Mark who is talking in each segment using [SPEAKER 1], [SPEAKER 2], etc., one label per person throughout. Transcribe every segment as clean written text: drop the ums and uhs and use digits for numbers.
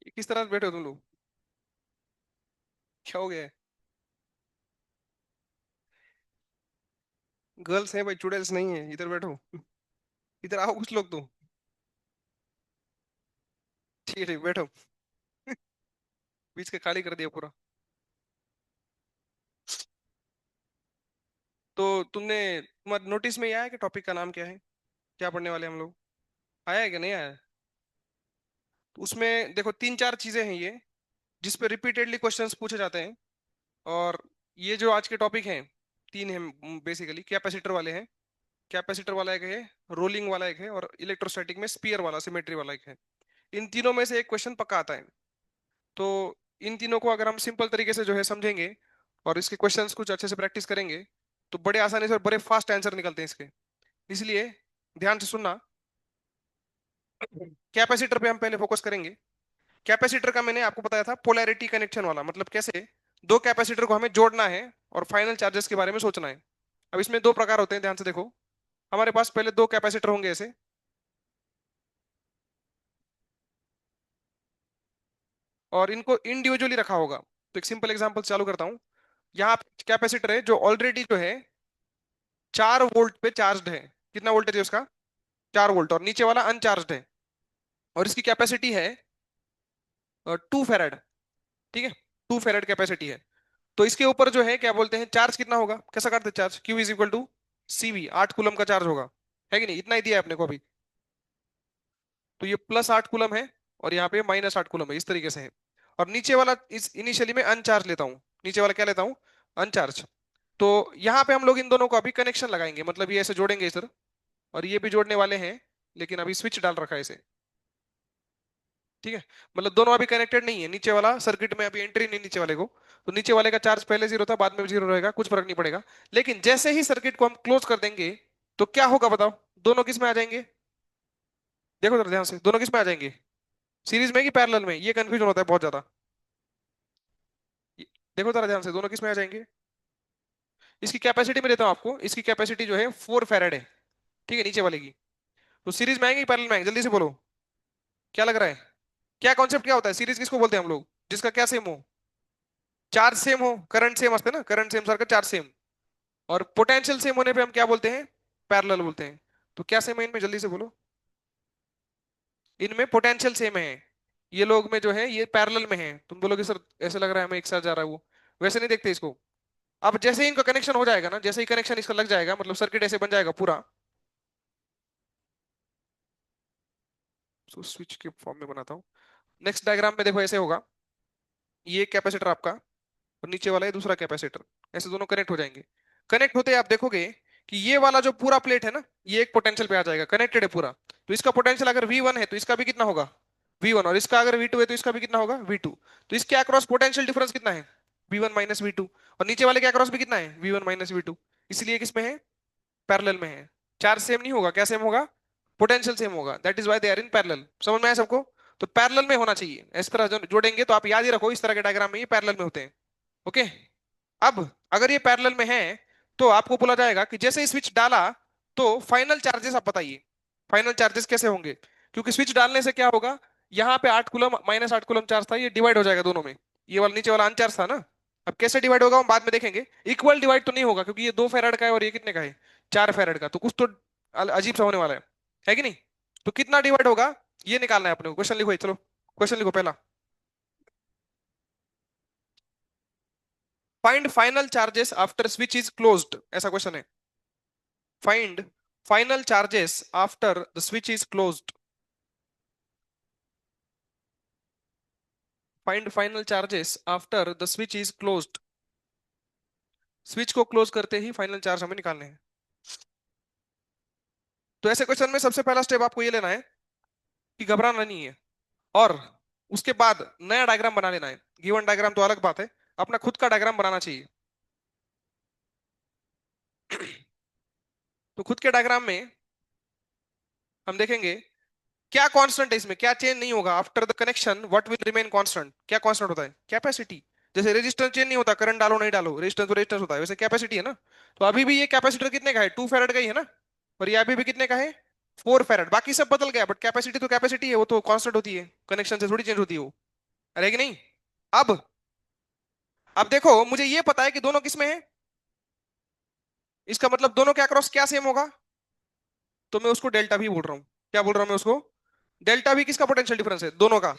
[SPEAKER 1] ये किस तरह से बैठे हो तुम लोग? क्या हो गया है? गर्ल्स हैं भाई, चुड़ैल्स नहीं है। इधर बैठो। इधर आओ कुछ लोग तो। ठीक है ठीक, बैठो। बीच के खाली कर दिया पूरा। तो तुमने तुम्हारे नोटिस में ये आया कि टॉपिक का नाम क्या है? क्या पढ़ने वाले हम लोग? आया है कि नहीं आया? तो उसमें देखो तीन चार चीजें हैं ये, जिस पे रिपीटेडली क्वेश्चंस पूछे जाते हैं। और ये जो आज के टॉपिक हैं, तीन हैं बेसिकली। कैपेसिटर वाले हैं, कैपेसिटर वाला एक है, रोलिंग वाला एक है, और इलेक्ट्रोस्टैटिक में स्पीयर वाला सिमेट्री वाला एक है। इन तीनों में से एक क्वेश्चन पक्का आता है। तो इन तीनों को अगर हम सिंपल तरीके से जो है समझेंगे और इसके क्वेश्चंस कुछ अच्छे से प्रैक्टिस करेंगे, तो बड़े आसानी से और बड़े फास्ट आंसर निकलते हैं इसके। इसलिए ध्यान से सुनना। कैपेसिटर पे हम पहले फोकस करेंगे। कैपेसिटर का मैंने आपको बताया था पोलैरिटी कनेक्शन वाला, मतलब कैसे दो कैपेसिटर को हमें जोड़ना है और फाइनल चार्जेस के बारे में सोचना है। अब इसमें दो प्रकार होते हैं, ध्यान से देखो। हमारे पास पहले दो कैपेसिटर होंगे ऐसे, और इनको इंडिविजुअली रखा होगा। तो एक सिंपल एग्जांपल चालू करता हूं। यहाँ कैपेसिटर है जो ऑलरेडी जो है 4 वोल्ट पे चार्ज है। कितना वोल्टेज है उसका? 4 वोल्ट। और नीचे वाला अनचार्ज है, और इसकी कैपेसिटी है 2 फैराड। ठीक है, 2 फैराड कैपेसिटी है। तो इसके ऊपर जो है क्या बोलते हैं, चार्ज कितना होगा? कैसा करते हैं charge? Q is equal to CV, 8 coulomb का चार्ज होगा। है कि नहीं? इतना ही दिया है अपने को अभी। तो ये +8 कूलम है, और यहाँ पे -8 कूलम है, इस तरीके से है। और नीचे वाला इस इनिशियली में अनचार्ज लेता हूँ। नीचे वाला क्या लेता हूँ? अनचार्ज। तो यहाँ पे हम लोग इन दोनों को अभी कनेक्शन लगाएंगे, मतलब ये ऐसे जोड़ेंगे इधर, और ये भी जोड़ने वाले हैं। लेकिन अभी स्विच डाल रखा है इसे। ठीक है, मतलब दोनों अभी कनेक्टेड नहीं है। नीचे वाला सर्किट में अभी एंट्री नहीं नीचे वाले को। तो नीचे वाले का चार्ज पहले जीरो था, बाद में भी जीरो रहेगा, कुछ फर्क नहीं पड़ेगा। लेकिन जैसे ही सर्किट को हम क्लोज कर देंगे, तो क्या होगा बताओ? दोनों किस में आ जाएंगे? देखो जरा ध्यान से, दोनों किस में आ जाएंगे? सीरीज में कि पैरेलल में? ये कंफ्यूजन होता है बहुत ज्यादा। ये- देखो जरा ध्यान से, दोनों किस में आ जाएंगे? इसकी कैपेसिटी में देता हूं आपको। इसकी कैपेसिटी जो है 4 फैराड है। ठीक है, नीचे वाले की। तो सीरीज में आएंगे कि पैरेलल में आएंगे? जल्दी से बोलो, क्या लग रहा है? क्या कॉन्सेप्ट क्या होता है? सीरीज किसको बोलते हैं हम लोग? जिसका क्या सेम हो? चार्ज सेम हो, करंट सेम असते ना, करंट सेम सारखं चार्ज सेम। और पोटेंशियल सेम होने पे हम क्या बोलते हैं? पैरेलल बोलते हैं। तो क्या सेम है इनमें? जल्दी से बोलो। इनमें पोटेंशियल सेम है। ये लोग में जो है ये पैरेलल में है। तुम बोलोगे सर ऐसे लग रहा है हमें एक साथ जा रहा है वो। वैसे नहीं देखते इसको। अब जैसे ही इनका कनेक्शन हो जाएगा ना, जैसे ही कनेक्शन इसका लग जाएगा, मतलब सर्किट ऐसे बन जाएगा पूरा। स्विच के फॉर्म में बनाता हूँ। नेक्स्ट डायग्राम में देखो ऐसे होगा। ये कैपेसिटर आपका, और नीचे वाला है दूसरा कैपेसिटर। ऐसे दोनों कनेक्ट हो जाएंगे। कनेक्ट होते ही आप देखोगे कि ये वाला जो पूरा प्लेट है ना, ये एक पोटेंशियल पे आ जाएगा, कनेक्टेड है पूरा। तो इसका पोटेंशियल अगर V1 है तो इसका भी कितना होगा? V1। और इसका अगर V2 है तो इसका भी कितना होगा? V2। तो इसके अक्रॉस पोटेंशियल डिफरेंस कितना है? V1 - V2। और नीचे वाले के अक्रॉस भी कितना है? V1 - V2। इसलिए किसमें है? पैरेलल में है। चार्ज सेम नहीं होगा, क्या सेम होगा? पोटेंशियल सेम होगा। That is why they are in parallel. समझ में आया सबको? तो पैरेलल में होना चाहिए। इस तरह जो जोड़ेंगे तो आप याद ही रखो, इस तरह के डायग्राम में ये पैरेलल में होते हैं। ओके। अब अगर ये पैरेलल में है, तो आपको बोला जाएगा कि जैसे ही स्विच डाला, तो फाइनल चार्जेस आप बताइए। फाइनल चार्जेस कैसे होंगे? क्योंकि स्विच डालने से क्या होगा, यहाँ पे 8 कूलम -8 कूलम चार्ज था, ये डिवाइड हो जाएगा दोनों में। ये वाला नीचे वाला अनचार्ज था ना। अब कैसे डिवाइड होगा हम बाद में देखेंगे। इक्वल डिवाइड तो नहीं होगा, क्योंकि ये 2 फैराड का है और ये कितने का है? 4 फैराड का। तो कुछ तो अजीब सा होने वाला है कि नहीं? तो कितना डिवाइड होगा, ये निकालना है अपने को। क्वेश्चन लिखो चलो, क्वेश्चन लिखो पहला। Find final charges after switch is closed, ऐसा क्वेश्चन है। Find final charges after the switch is closed. Find final charges after the switch is closed. Switch को क्लोज करते ही फाइनल चार्ज हमें निकालने हैं। तो ऐसे क्वेश्चन में सबसे पहला स्टेप आपको ये लेना है कि घबराना नहीं है। और उसके बाद नया डायग्राम बना लेना है। गिवन डायग्राम तो अलग बात है, अपना खुद का डायग्राम बनाना चाहिए। तो खुद के डायग्राम में हम देखेंगे क्या कांस्टेंट है इसमें, क्या चेंज नहीं होगा। After the connection what will remain constant? क्या कांस्टेंट होता है? कैपेसिटी। जैसे रेजिस्टेंस चेंज नहीं होता, करंट डालो नहीं डालो, रेजिस्टेंस तो रेजिस्टेंस होता है, वैसे कैपेसिटी है ना। तो अभी भी ये कैपेसिटर कितने का है? 2 फैराड का ही है ना। और ये अभी भी कितने का है? 4 फैराड। बाकी सब बदल गया, बट कैपेसिटी तो कैपेसिटी है, वो तो कांस्टेंट होती है, कनेक्शन से थोड़ी चेंज होती है वो। अरे कि नहीं? अब अब देखो, मुझे ये पता है कि दोनों किस में है। इसका मतलब दोनों के अक्रॉस क्या सेम होगा, तो मैं उसको डेल्टा भी बोल रहा हूँ। क्या बोल रहा हूँ मैं उसको? डेल्टा भी किसका पोटेंशियल डिफरेंस है? दोनों का।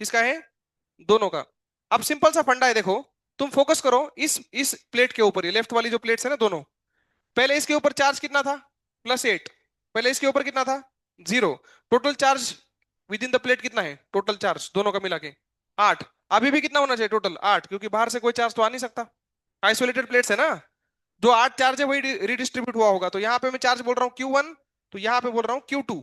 [SPEAKER 1] किसका है? दोनों का। अब सिंपल सा फंडा है, देखो। तुम फोकस करो इस प्लेट के ऊपर, ये लेफ्ट वाली जो प्लेट्स है ना दोनों। पहले इसके ऊपर चार्ज कितना था? +8। पहले इसके ऊपर कितना था? 0। Total charge with in the plate कितना है, टोटल चार्ज दोनों का मिला के? 8। अभी भी कितना होना चाहिए टोटल? 8, क्योंकि बाहर से कोई चार्ज तो आ नहीं सकता। आइसोलेटेड प्लेट्स है ना। जो 8 चार्ज है वही रिडिस्ट्रीब्यूट हुआ होगा, तो यहाँ पे मैं चार्ज बोल रहा हूँ Q1, तो यहाँ पे बोल रहा हूँ Q2।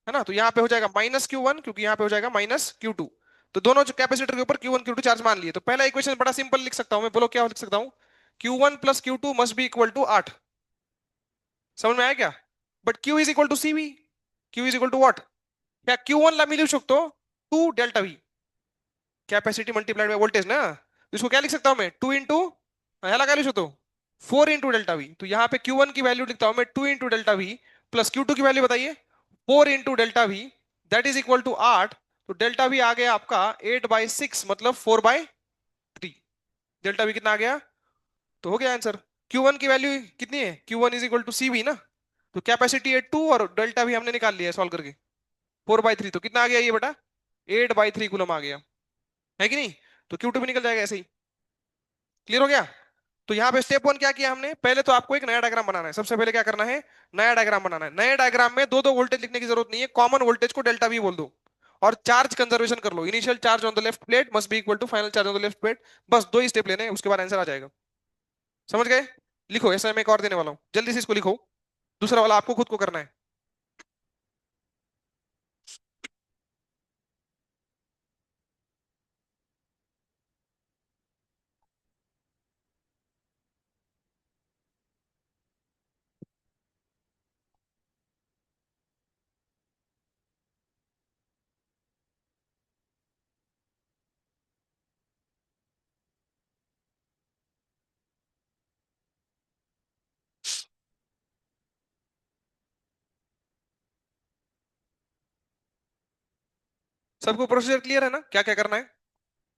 [SPEAKER 1] है ना, तो यहाँ पे हो जाएगा -Q1, क्योंकि यहाँ पे हो जाएगा -Q2। तो दोनों जो कैपेसिटर के ऊपर Q1 Q2 चार्ज मान लिए, तो पहला इक्वेशन बड़ा सिंपल लिख सकता हूँ मैं, बोलो क्या लिख सकता हूँ? Q1 + Q2 must be equal to 8। समझ में आया क्या? But Q is equal to CV। Q is equal to what? क्या Q1 ला मिलू शकतो 2 delta V, capacity multiplied by voltage ना। तो इसको क्या लिख सकता हूं मैं? 2 इंटू, ह्याला काय लिखू शकतो? 4 इंटू डेल्टा वी। तो यहाँ पे Q1 की वैल्यू लिखता हूं मैं 2 into delta we, plus Q2 की वैल्यू बताइए 4 into delta V, that is equal to 8। तो डेल्टा वी आ गया आपका 8/6, मतलब 4/3। डेल्टा वी कितना आ गया? तो हो गया आंसर। Q1 की वैल्यू कितनी है? Q1 is equal to CV ना। तो कैपेसिटी है 2 और डेल्टा वी हमने निकाल लिया है सॉल्व करके, 4/3। तो कितना आ गया ये बेटा? 8/3 कूलम आ गया, है कि नहीं? तो Q2 भी निकल जाएगा ऐसे ही। क्लियर हो गया? तो यहाँ पे स्टेप 1 क्या किया हमने? पहले तो आपको एक नया डायग्राम बनाना है। सबसे पहले क्या करना है? नया डायग्राम बनाना है। नए डायग्राम में दो दो वोल्टेज लिखने की जरूरत नहीं है, कॉमन वोल्टेज को डेल्टा वी बोल दो। और चार्ज कंजर्वेशन कर लो, initial charge on the left plate must be equal to final charge on the left plate. बस दो ही स्टेप लेने हैं, उसके बाद आंसर आ जाएगा। समझ गए? लिखो, ऐसा मैं एक और देने वाला हूँ, जल्दी से इसको लिखो। दूसरा वाला आपको खुद को करना है। सबको प्रोसीजर क्लियर है ना, क्या क्या करना है?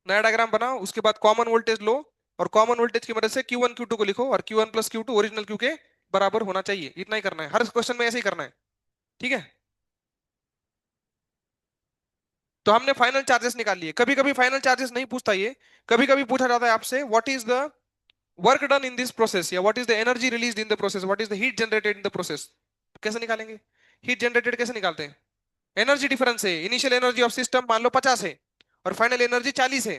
[SPEAKER 1] नया डायग्राम बनाओ, उसके बाद कॉमन वोल्टेज लो, और कॉमन वोल्टेज की मदद से Q1 Q2 को लिखो, और Q1 + Q2 ओरिजिनल Q के बराबर होना चाहिए। इतना ही करना है, हर क्वेश्चन में ऐसे ही करना है। ठीक है? तो हमने फाइनल चार्जेस निकाल लिए। कभी कभी फाइनल चार्जेस नहीं पूछता ये, कभी कभी पूछा जाता है आपसे what is the work done in this process, या what is the energy released in the process, what is the heat generated in the process. कैसे निकालेंगे? हीट जनरेटेड कैसे निकालते हैं? एनर्जी डिफरेंस है, इनिशियल एनर्जी ऑफ सिस्टम मान लो 50 है, और फाइनल एनर्जी 40 है,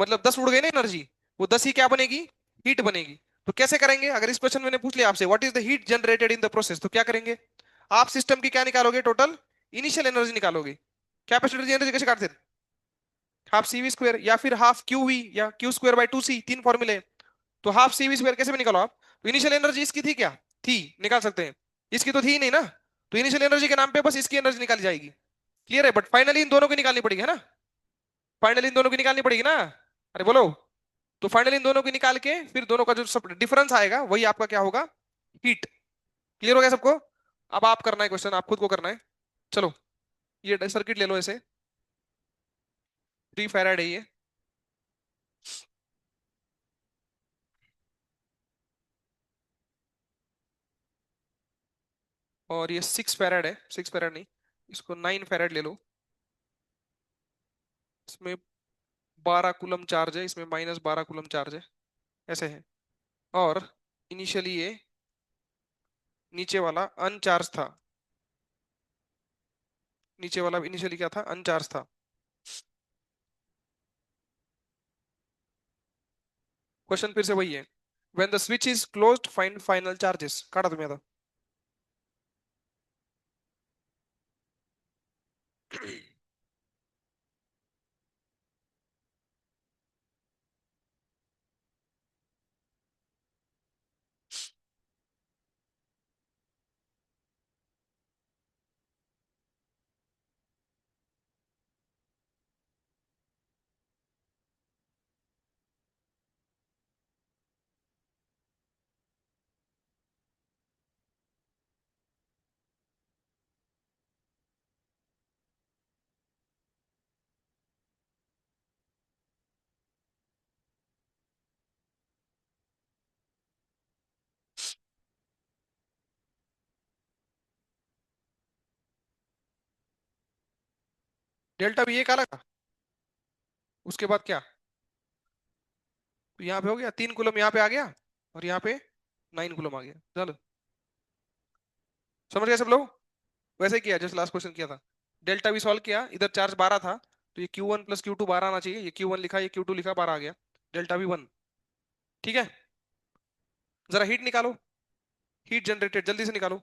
[SPEAKER 1] मतलब 10 उड़ गई ना एनर्जी, वो 10 ही क्या बनेगी? हीट बनेगी। तो कैसे करेंगे? अगर इस क्वेश्चन मैंने पूछ लिया आपसे what is the heat generated in the process, तो क्या करेंगे? आप सिस्टम की क्या निकालोगे? टोटल इनिशियल एनर्जी निकालोगे। कैपेसिटर की एनर्जी कैसे काटते हैं? ½ CV² या फिर ½ QV या Q²/2C, तीन फॉर्मूले हैं। तो ½ CV² कैसे भी निकालो आप। तो इनिशियल एनर्जी इसकी थी क्या? थी, निकाल सकते हैं। इसकी तो थी ही नहीं ना, तो इनिशियल एनर्जी के नाम पे बस इसकी एनर्जी निकाली जाएगी। क्लियर है? बट फाइनली इन दोनों की निकालनी पड़ेगी, है ना। फाइनली इन दोनों की निकालनी पड़ेगी ना। अरे बोलो। तो फाइनली इन दोनों की निकाल के फिर दोनों का जो सब डिफरेंस आएगा वही आपका क्या होगा? हीट। क्लियर हो गया सबको? अब आप करना है क्वेश्चन, आप खुद को करना है। चलो, ये सर्किट ले लो ऐसे। 3 फैराड है ये, और ये 6 फैराड है, 6 फैराड नहीं, इसको 9 फैराड ले लो। इसमें 12 कूलम चार्ज है, इसमें -12 कूलम चार्ज है, ऐसे है। और इनिशियली ये नीचे वाला अनचार्ज था, नीचे वाला इनिशियली क्या था? अनचार्ज था। क्वेश्चन फिर से वही है, when the switch is closed find final charges. काटा तुम्हें था। डेल्टा भी एक आला का। उसके बाद क्या, तो यहाँ पे हो गया 3 कूलम, यहाँ पे आ गया, और यहाँ पे 9 कूलम आ गया। चलो, समझ गए सब लोग। वैसे ही किया जैसे लास्ट क्वेश्चन किया था। डेल्टा भी सॉल्व किया, इधर चार्ज 12 था, तो ये Q1 प्लस Q2 12 आना चाहिए। ये Q1 लिखा, ये Q2 लिखा, 12 आ गया। डेल्टा भी 1। ठीक है। जरा हीट निकालो, हीट जनरेटेड जल्दी से निकालो।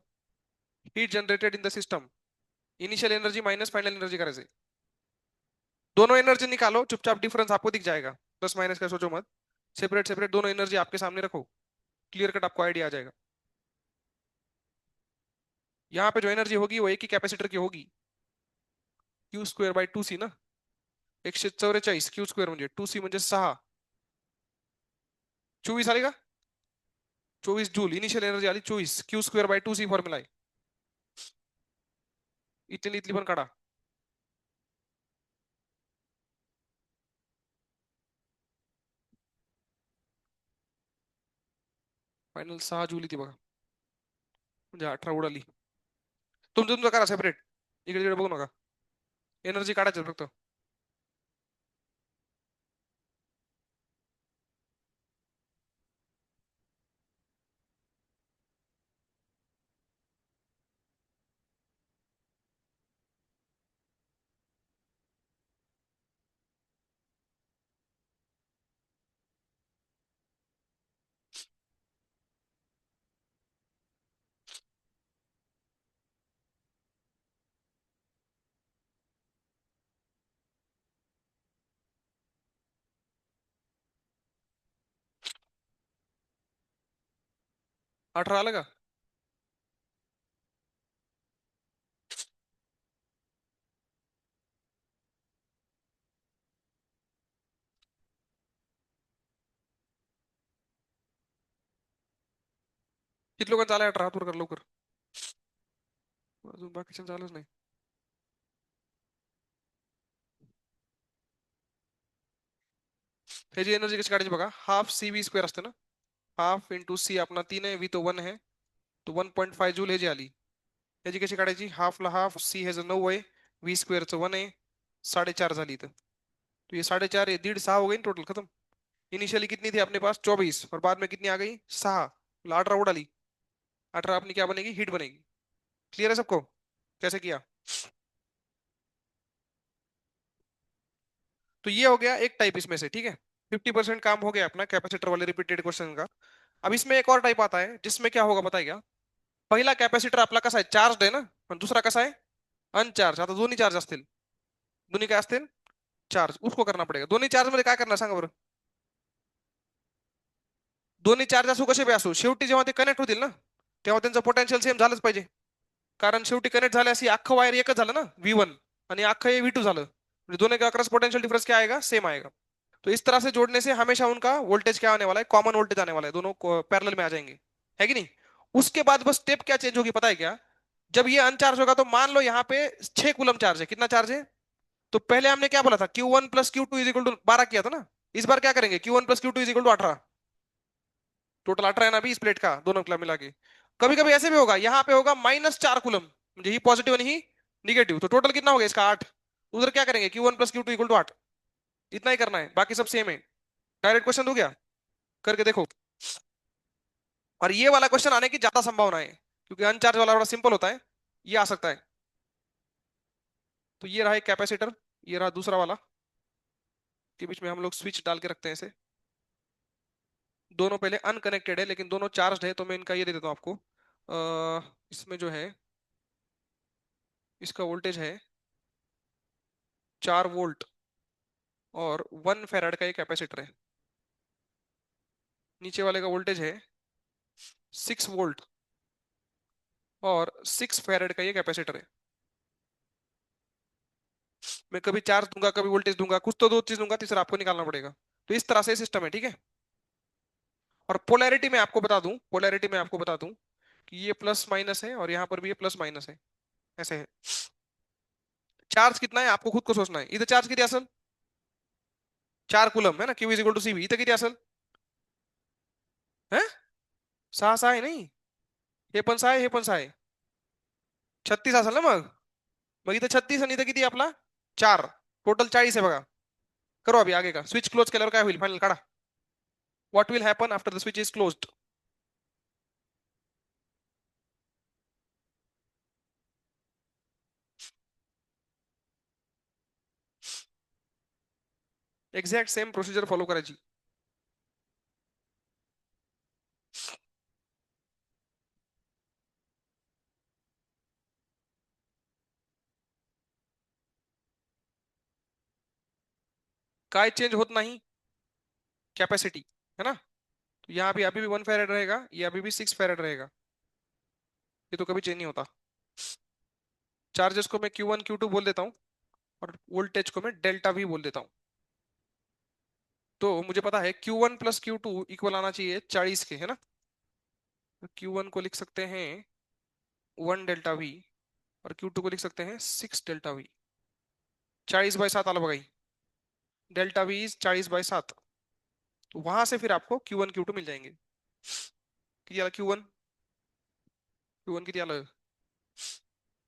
[SPEAKER 1] Heat generated in the system, initial energy minus final energy करे से। दोनों एनर्जी निकालो चुपचाप, डिफरेंस आपको दिख जाएगा। प्लस माइनस का सोचो मत, सेपरेट सेपरेट दोनों एनर्जी आपके सामने रखो, क्लियर कट आपको आइडिया आ जाएगा। यहाँ पे जो एनर्जी होगी वो एक ही कैपेसिटर की होगी, Q²/2C ना। 144 Q² म्हणजे 2C म्हणजे 6, 24 आली का? 24 जूल इनिशियल एनर्जी आली, 24 Q²/2C फॉर्म्युला आहे। इथली इथली पण काढा। फायनल 6 जूल येते बघा, म्हणजे 18 उडाली। तुमचं तुमचं करा सेपरेट, इकडे तिकडे बघू नका, एनर्जी काढायचं फक्त। 18 आलं का? किती लोकांचं आलंय 18? हात वर कर लवकर, अजून बाकीच्या झालंच नाही। ह्याची एनर्जी कशी काढायची बघा, हाफ CV² असते ना, हाफ इंटू सी आपला 3 आहे, व्ही तो 1 आहे, तो 1.5 जूल ह्याची आली। ह्याची कशी काढायची, हाफला हाफ, सी ह्याचं 9 आहे, V²चं 1 आहे, 4.5 झाली इथं। तो ये 4.5 है, 1.5 6 हो गई टोटल, खत्म। इनिशियली कितनी थी अपने पास, 24, और बाद में कितनी आ गई, 6, 18 उड़ा ली। 18 अपनी क्या बनेगी, हीट बनेगी। क्लियर है सबको, कैसे किया? तो ये हो गया एक टाइप इसमें से, ठीक है। 50% काम हो गया अपना कैपेसिटर वाले रिपीटेड क्वेश्चन का। अब इसमें एक और टाइप आता है जिसमें क्या होगा पता है क्या, पहिला कॅपॅसिटर आपला कसा आहे, चार्ज आहे ना, पण दुसरा कसा आहे, अनचार्ज। आता दोन्ही चार्ज असतील, दोन्ही काय असतील, चार्ज। उसको करना पडेगा, दोन्ही चार्ज मध्ये काय करणार सांगा बरं। दोन्ही चार्ज असू कसे बी असू, शेवटी जेव्हा ते कनेक्ट होतील ना, तेव्हा त्यांचं पोटेन्शियल सेम झालंच पाहिजे। कारण शेवटी कनेक्ट झाले अशी अख्खं वायर एकच झालं ना, V1, आणि अख्खं हे V2 झालं, म्हणजे दोनों के अक्रॉस पोटेंशियल डिफरेंस क्या आएगा, सेम आएगा। तो इस तरह से जोड़ने से हमेशा उनका वोल्टेज क्या आने वाला है, कॉमन वोल्टेज आने वाला है, दोनों पैरेलल में आ जाएंगे, है कि नहीं। उसके बाद बस स्टेप क्या चेंज होगी पता है क्या, जब ये अनचार्ज होगा तो मान लो यहाँ पे 6 कूलम चार्ज है, कितना चार्ज है, तो पहले हमने क्या बोला था, Q1 plus Q2 is equal to 12 किया था ना। इस बार क्या करेंगे, Q1 plus Q2 is equal to 18, total 18 है ना अभी इस प्लेट का, दोनों का मिला के। कभी कभी ऐसे भी होगा, यहाँ पे होगा -4 कूलम, म्हणजे ही पॉजिटिव आणि ही निगेटिव, तो टोटल कितना हो गया इसका 8। उधर क्या करेंगे, Q1 plus Q2 equal to 8, इतना ही करना है, बाकी सब सेम है। डायरेक्ट क्वेश्चन हो गया, करके देखो। और ये वाला क्वेश्चन आने की ज्यादा संभावना है, क्योंकि अनचार्ज वाला थोड़ा सिंपल होता है, ये आ सकता है। तो ये रहा एक कैपेसिटर, ये रहा दूसरा वाला, के बीच में हम लोग स्विच डाल के रखते हैं इसे। दोनों पहले अनकनेक्टेड है लेकिन दोनों चार्ज है, तो मैं इनका ये दे देता हूँ आपको। इसमें जो है, इसका वोल्टेज है 4 वोल्ट, और 1 फैराड का ये कैपेसिटर है। नीचे वाले का वोल्टेज है 6 वोल्ट, और 6 फैराड का ये कैपेसिटर है। मैं कभी चार्ज दूंगा, कभी वोल्टेज दूंगा, कुछ तो दो चीज दूंगा, तीसरा आपको निकालना पड़ेगा। तो इस तरह से सिस्टम है, ठीक है। और पोलैरिटी में आपको बता दूं, पोलैरिटी में आपको बता दूं कि ये प्लस माइनस है, और यहाँ पर भी ये प्लस माइनस है, ऐसे है। चार्ज कितना है आपको खुद को सोचना है, इधर चार्ज किती असेल, 4 कूलम है ना, Q is equal to CV, इथं किती असेल, है 6 6 आहे नाही, हे पण 6 आहे, हे पण 6 आहे, 36 असेल ना मग। मग इथं 36 आणि इथं किती आहे आपला चार, टोटल 40 है बघा. करो अभी आगे का. स्विच क्लोज केल्यावर काय होईल फायनल काढा. What will happen after the switch is closed. Exact same procedure follow करायची. काय चेंज होत नाही. कैपेसिटी. है ना. तो यहाँ भी अभी भी 1 फेरेड रहेगा, ये अभी भी 6 फेरेड रहेगा. ये तो कभी चेंज नहीं होता. चार्जेस को मैं Q1 Q2 बोल देता हूँ, और वोल्टेज को मैं डेल्टा भी बोल देता हूँ. तो मुझे पता है Q1 प्लस Q2 इक्वल आना चाहिए 40 के. है ना. तो Q1 को लिख सकते हैं 1 डेल्टा V, और Q2 को लिख सकते हैं 6 डेल्टा V. 40/7 आला बघा. Delta V is 40/7. तो वहां से फिर आपको Q1 Q2 मिल जाएंगे. किती आला Q1 किती आलं.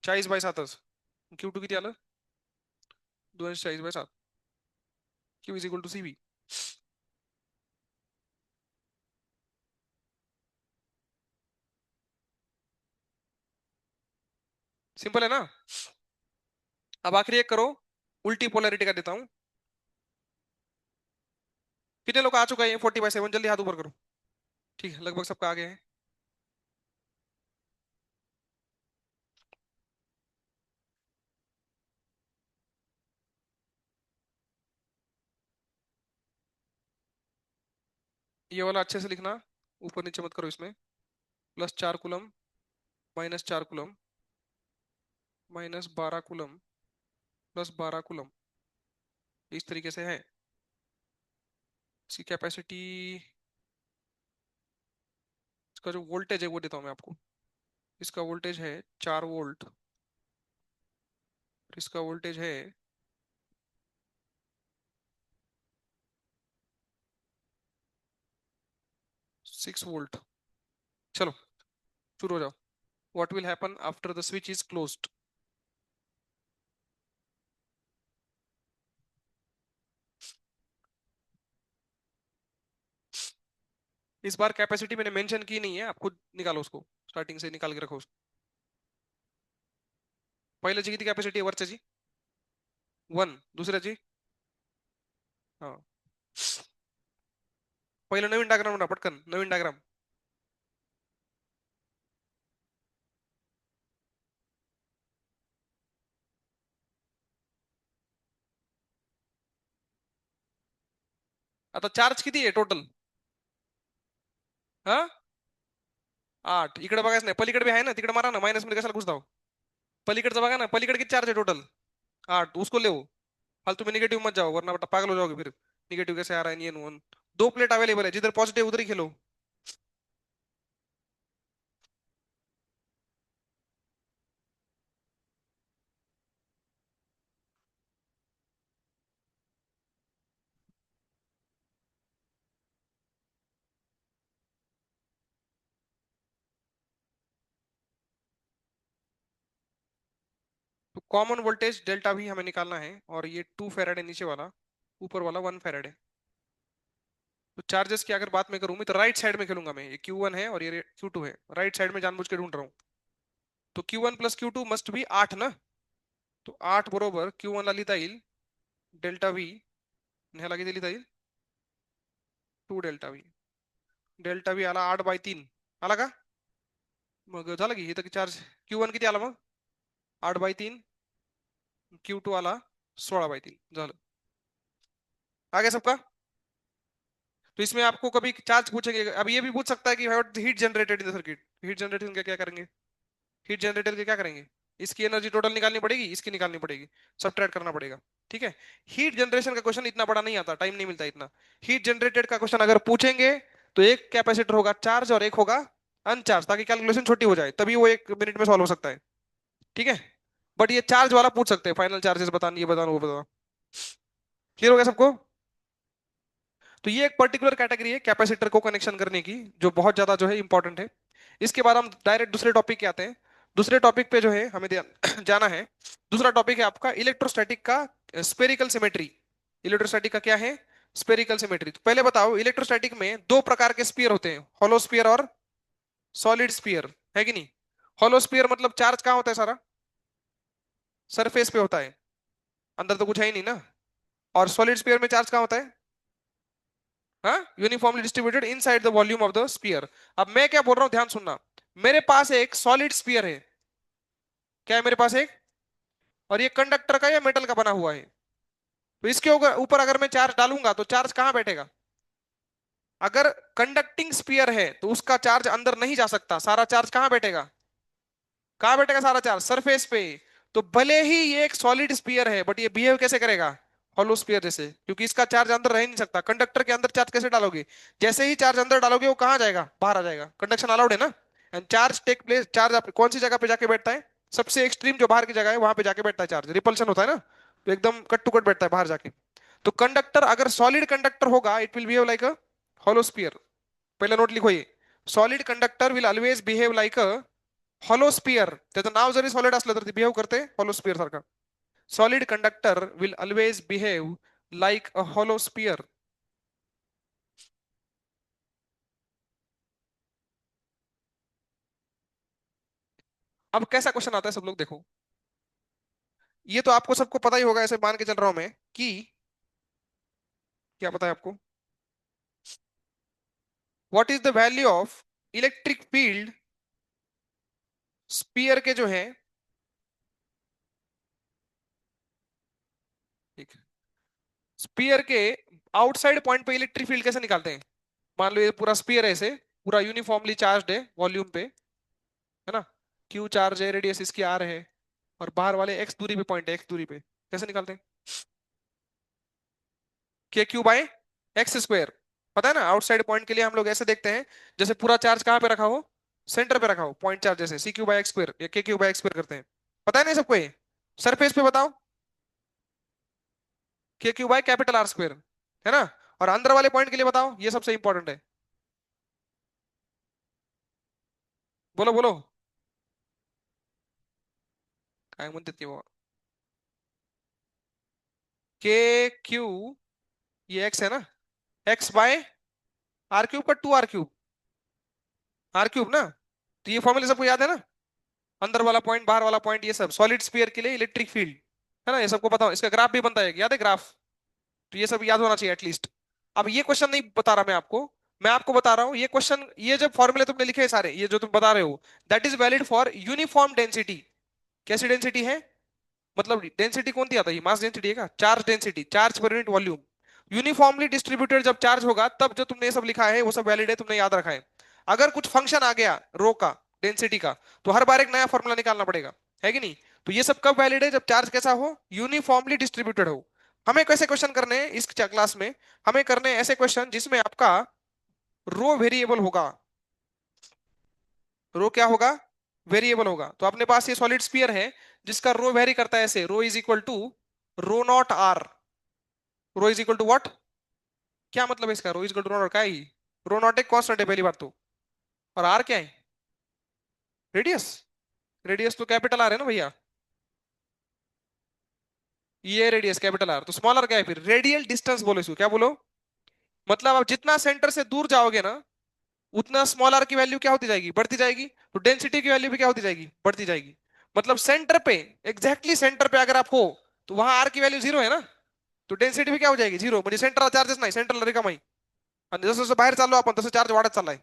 [SPEAKER 1] 40/7च. Q2 किती आलं. 240/7. Q is equal to CV. Simple है ना. अब आखिरी एक करो. उल्टी पोलैरिटी का देता हूं. कितने लोग आ चुका है 40/7, जल्दी हाथ ऊपर करो. ठीक है, लगभग सबका आगे है. ये वाला अच्छे से लिखना. ऊपर नीचे मत करो इसमें. +4 कूलम, -4 कूलम, -12 कूलम, +12 कूलम. इस तरीके से है. इसकी कैपेसिटी. इसका जो वोल्टेज है वो देता हूं मैं आपको. इसका वोल्टेज है 4 वोल्ट. इसका वोल्टेज है 6 वोल्ट. चलो शुरू हो जाओ. What will happen after the switch is closed. इस बार कैपेसिटी मैंने मेंशन की नहीं है, आप खुद निकालो उसको. स्टार्टिंग से निकाल के रखो उसको. पहिल्याची किती कॅपॅसिटी आहे वरच्याची. 1. दुसऱ्याची. हा. पहिलं नवीन डायग्राम पटकन नवीन डायग्राम. आता चार्ज किती आहे टोटल. हा. 8. इकडे बघायचं नाही, पलीकडे बी आहे ना, तिकडे मारा ना, मायनस मध्ये कशाला घुसताव. पलीकडचं बघा ना, पलीकडे किती चार्ज है टोटल. 8. उसको ले. फालतू में निगेटिव मत जाओ, वरना बेटा पागल हो जाओगे फिर. निगेटिव कैसे आ रहा है, ये वन. दो प्लेट अवेलेबल है, जिधर पॉजिटिव उधर ही खेलो. तो कॉमन वोल्टेज डेल्टा भी हमें निकालना है, और ये 2 फेराड है नीचे वाला. ऊपर वाला 1 फेराड है. तो चार्जेस की अगर बात मैं करूं, मैं तो राइट साइड में खेलूंगा मैं. ये Q1 है और ये Q2 है. राइट साइड में जानबूझ के ढूंढ रहा हूँ. तो Q1 plus Q2 must be 8 ना. तो 8 बरोबर Q1 ला लिहिता येईल डेल्टा V. ह्याला किती लिहिता येईल. 2 डेल्टा V. डेल्टा V आला 8/3. आला का. मग झालं की इथं चार्ज. Q1 किती आला मग. 8/3. Q2 आला 16/3. झालं. आ गया सबका. तो इसमें आपको कभी चार्ज पूछेंगे, अब ये भी पूछ सकता है कि heat generated in the circuit. Heat generation का क्या करेंगे. हीट जनरेटर के क्या करेंगे. इसकी एनर्जी टोटल निकालनी पड़ेगी, इसकी निकालनी पड़ेगी. सब्ट्रैक्ट करना पड़ेगा. ठीक है. हीट जनरेशन का क्वेश्चन इतना बड़ा नहीं आता, टाइम नहीं मिलता इतना. हीट जनरेटेड का क्वेश्चन अगर पूछेंगे, तो एक कैपेसिटर होगा चार्ज और एक होगा अनचार्ज, ताकि कैलकुलेशन छोटी हो जाए, तभी वो 1 मिनट में सॉल्व हो सकता है. ठीक है. बट ये चार्ज वाला पूछ सकते हैं, फाइनल चार्जेस बताना, ये बताना वो बताना. क्लियर हो गया सबको. तो ये एक पर्टिकुलर कैटेगरी है कैपेसिटर को कनेक्शन करने की, जो बहुत ज्यादा जो है इंपॉर्टेंट है. इसके बाद हम डायरेक्ट दूसरे टॉपिक के आते हैं. दूसरे टॉपिक पे जो है हमें जाना है। दूसरा टॉपिक है आपका इलेक्ट्रोस्टैटिक का स्पेरिकल सिमेट्री। इलेक्ट्रोस्टैटिक का क्या है? Spherical symmetry. तो पहले बताओ, इलेक्ट्रोस्टैटिक में दो प्रकार के स्पीयर होते हैं, हॉलो स्पीयर और सॉलिड स्पीयर, है कि नहीं? हॉलो स्पीयर मतलब चार्ज कहाँ होता है सारा? सरफेस पे होता है, अंदर तो कुछ है ही नहीं ना। और सॉलिड स्पीयर में चार्ज कहाँ होता है? हाँ, uniformly distributed inside the volume of the sphere. अब मैं क्या बोल रहा हूँ, ध्यान सुनना। मेरे पास एक सॉलिड स्पीयर है। क्या है मेरे पास एक? और ये कंडक्टर का या मेटल का बना हुआ है। तो इसके ऊपर ऊपर अगर मैं चार्ज डालूंगा तो चार्ज कहाँ बैठेगा? अगर कंडक्टिंग स्पीयर है तो उसका चार्ज अंदर नहीं जा सकता, सारा चार्ज कहाँ बैठेगा? कहाँ बैठेगा सारा चार्ज? सरफेस पे। तो भले ही ये एक सॉलिड स्पीयर है बट ये बिहेव कैसे करेगा? हॉलो स्पीयर जैसे, क्योंकि इसका चार्ज अंदर रह नहीं सकता। कंडक्टर के अंदर चार्ज कैसे डालोगे? जैसे ही चार्ज अंदर डालोगे वो कहाँ जाएगा? बाहर आ जाएगा। कंडक्शन अलाउड है ना। And charge take place, charge कौन सी जगह पे जाके बैठता है? सबसे एक्सट्रीम जो बाहर की जगह है वहां पे जाके बैठता है चार्ज। रिपल्शन होता है ना, तो एकदम कट टू कट बैठता है बाहर जाके। तो कंडक्टर अगर सॉलिड कंडक्टर होगा it will behave like a hollow sphere. पहले नोट लिखो ये, solid conductor will always behave like a hollow sphere. त्याचं नाव जरी सॉलिड असलं तर ते बिहेव करते हॉलो स्पीयर सारखा. Solid conductor will always behave like a hollow sphere. अब कैसा क्वेश्चन आता है सब लोग देखो। ये तो आपको सबको पता ही होगा, ऐसे मान के चल रहा हूं मैं कि, क्या पता है आपको, what is the value of electric field sphere के जो है, ठीक, स्पीयर के आउटसाइड पॉइंट पे इलेक्ट्रिक फील्ड कैसे निकालते हैं? मान लो ये पूरा स्पीयर है, ऐसे पूरा यूनिफॉर्मली चार्ज है वॉल्यूम पे, है ना। क्यू चार्ज है, रेडियस इसकी आर है, और बाहर वाले एक्स दूरी पे पॉइंट है, एक्स दूरी पे। कैसे निकालते हैं? के क्यू बाय एक्स स्क्वायर। पता है ना, आउटसाइड पॉइंट के लिए हम लोग ऐसे देखते हैं, जैसे पूरा चार्ज कहाँ पे रखा हो? सेंटर पे रखा हो, पॉइंट चार्ज जैसे C Q by X square या K Q by X square करते हैं। पता है नहीं सबको ये? सरफेस पे बताओ, K Q by capital R square, है ना। और अंदर वाले पॉइंट के लिए बताओ, ये सबसे इंपॉर्टेंट है। बोलो बोलो। काय म्हणतात की बाबा, के क्यू, ये एक्स है ना, एक्स बाय आर क्यूब का to R cube, R cube ना। तो ये फॉर्मूला सबको याद है ना, अंदर वाला पॉइंट बाहर वाला पॉइंट, ये सब सॉलिड स्फीयर के लिए इलेक्ट्रिक फील्ड, है ना। ये सबको पता हो, इसका ग्राफ भी बनता है, याद है ग्राफ? तो ये सब याद होना चाहिए एटलीस्ट। अब ये क्वेश्चन नहीं बता रहा मैं आपको बता रहा हूँ ये क्वेश्चन, ये जो फॉर्मूले तुमने लिखे हैं सारे, ये जो तुम बता रहे हो, that is valid for uniform density. कैसी डेंसिटी है? मतलब डेंसिटी कौन दी आता है, मास डेंसिटी है क्या? Charge density, charge per unit volume. Uniformly distributed जब चार्ज होगा तब जो तुमने ये सब लिखा है वो सब वैलिड है, तुमने याद रखा है। अगर कुछ फंक्शन आ गया रो का, डेंसिटी का, तो हर बार एक नया फॉर्मूला निकालना पड़ेगा, है कि नहीं? तो ये सब कब वैलिड है? जब चार्ज कैसा हो? यूनिफॉर्मली डिस्ट्रीब्यूटेड हो। हमें कैसे क्वेश्चन करने हैं इस क्लास में? हमें करने हैं ऐसे क्वेश्चन जिसमें आपका रो वेरिएबल होगा। रो क्या होगा? वेरिएबल होगा। तो अपने पास ये सॉलिड स्फीयर है जिसका रो वेरी करता है ऐसे, rho is equal to rho naught R. Rho is equal to what? क्या मतलब है इसका? Rho is equal to rho naught का ही, रो नॉट एक कांस्टेंट है पहली बात तो, और आर क्या है? रेडियस। रेडियस तो कैपिटल आर है ना भैया, ये रेडियस कैपिटल आर। तो स्मॉल आर क्या है फिर? रेडियल डिस्टेंस बोलो इसको, क्या बोलो? मतलब आप जितना सेंटर से दूर जाओगे ना, उतना स्मॉल आर की वैल्यू क्या होती जाएगी? बढ़ती जाएगी। तो डेंसिटी की वैल्यू भी क्या होती जाएगी? बढ़ती जाएगी। मतलब सेंटर पे, एग्जैक्टली सेंटर पे अगर आप हो तो वहां आर की वैल्यू जीरो है ना, तो डेंसिटी भी क्या हो जाएगी? जीरो. म्हणजे सेंटरला चार्जेस नाही, सेंटरला रिकामाई. आणि जसं जसं बाहेर चाललो आपण तसं चार्ज वाढत चाललाय.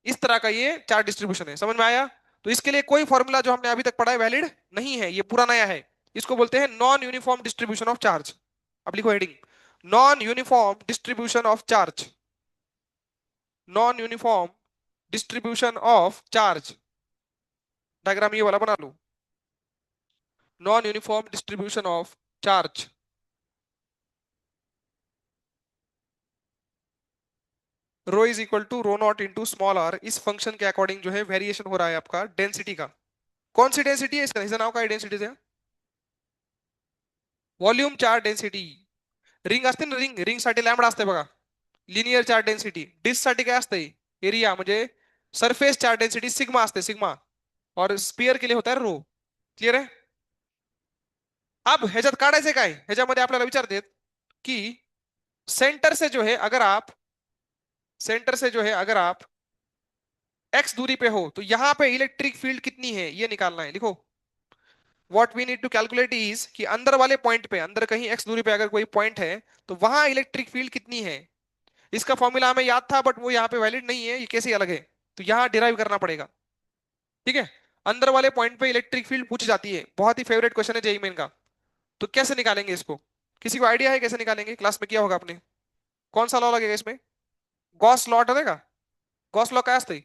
[SPEAKER 1] इस तरह का ये चार्ज डिस्ट्रीब्यूशन है, समझ में आया? तो इसके लिए कोई फॉर्मूला जो हमने अभी तक पढ़ा है वैलिड नहीं है, ये पूरा नया है। इसको बोलते हैं non uniform distribution of charge. अब लिखो heading, non uniform distribution of charge. Non uniform distribution of charge. Diagram ये वाला बना लो, non uniform distribution of charge. Rho is equal to rho naught into small R. इस function के according जो है वेरिएशन हो रहा है आपका डेंसिटी का. कौन सी डेंसिटी है इसका? नाव का डेंसिटी है व्हॉल्यूम चार्ज डेन्सिटी. रिंग असते ना, रिंग, रिंग साठी लॅम्बडा असते बघा, लिनियर चार्ज डेन्सिटी. डिस्क साठी काय असते? एरिया म्हणजे सरफेस चार्ज डेन्सिटी सिग्मा असते, सिग्मा. और स्पियर के लिए होता है रो. क्लियर है? अब ह्याच्यात काढायचे काय, ह्याच्यामध्ये आपल्याला विचारते की सेंटर से जो है अगर आप, सेंटर से जो है अगर आप एक्स दूरी पे हो तो यहां पे इलेक्ट्रिक फील्ड कितनी है ये निकालना है. लिखो, what we need to calculate is कि अंदर वाले पॉइंट पे, अंदर कहीं एक्स दूरी पे अगर कोई पॉइंट है तो वहां इलेक्ट्रिक फील्ड कितनी है. इसका फॉर्मूला हमें याद था बट वो यहाँ पे वैलिड नहीं है, ये कैसे अलग है, तो यहाँ डिराइव करना पड़ेगा. ठीक है? अंदर वाले पॉइंट पे इलेक्ट्रिक फील्ड पूछ जाती है, बहुत ही फेवरेट क्वेश्चन है जेईई मेन का. तो कैसे निकालेंगे इसको? किसी को आइडिया है कैसे निकालेंगे? क्लास में किया होगा आपने. कौन सा लॉ लगेगा इसमें? गॉस लॉ ठरेगा. गॉस लॉ काय असते?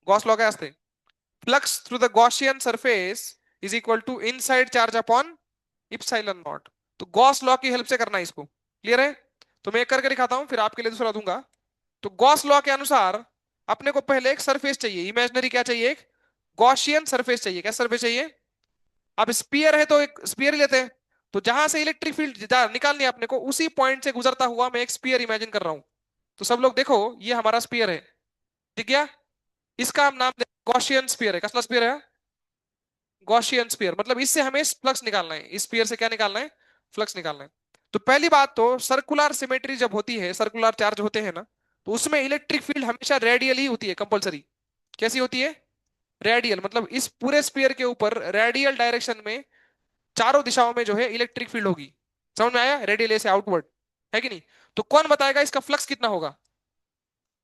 [SPEAKER 1] गॉस लॉ काय असते? Flux through the Gaussian surface is equal to inside charge upon epsilon naught. तो गॉस लॉ की हेल्प से करना है इसको. क्लियर है? तो मैं एक करके दिखाता हूं फिर आपके लिए दूसरा दूंगा. तो गॉस लॉ के अनुसार अपने को पहले एक सरफेस चाहिए, इमेजिनरी क्या चाहिए, एक गॉसियन सरफेस चाहिए. क्या सरफेस चाहिए? अब स्पीयर है तो एक स्पीयर लेते हैं. तो जहां से इलेक्ट्रिक फील्ड निकालनी है अपने को, उसी पॉइंट से गुजरता हुआ मैं एक स्पीयर इमेजिन कर रहा हूं. तो सब लोग देखो, ये हमारा स्पीयर है. ठीक है? इसका हम नाम गॉसियन स्पीयर है. कसला स्पीयर है? Gaussian sphere. मतलब इससे हमें फ्लक्स निकालना है. इस स्पीयर से क्या निकालना है? फ्लक्स निकालना है. तो पहली बात तो सर्कुलर सिमेट्री जब होती है, सर्कुलर चार्ज होते हैं ना, तो उसमें इलेक्ट्रिक फील्ड हमेशा रेडियल ही होती है कंपलसरी. कैसी होती है? रेडियल. मतलब इस पूरे स्पीयर के ऊपर रेडियल डायरेक्शन में चारों दिशाओं में जो है इलेक्ट्रिक फील्ड होगी. समझ में आया? रेडियल से आउटवर्ड. है कि नहीं? तो कौन बताएगा इसका फ्लक्स कितना होगा?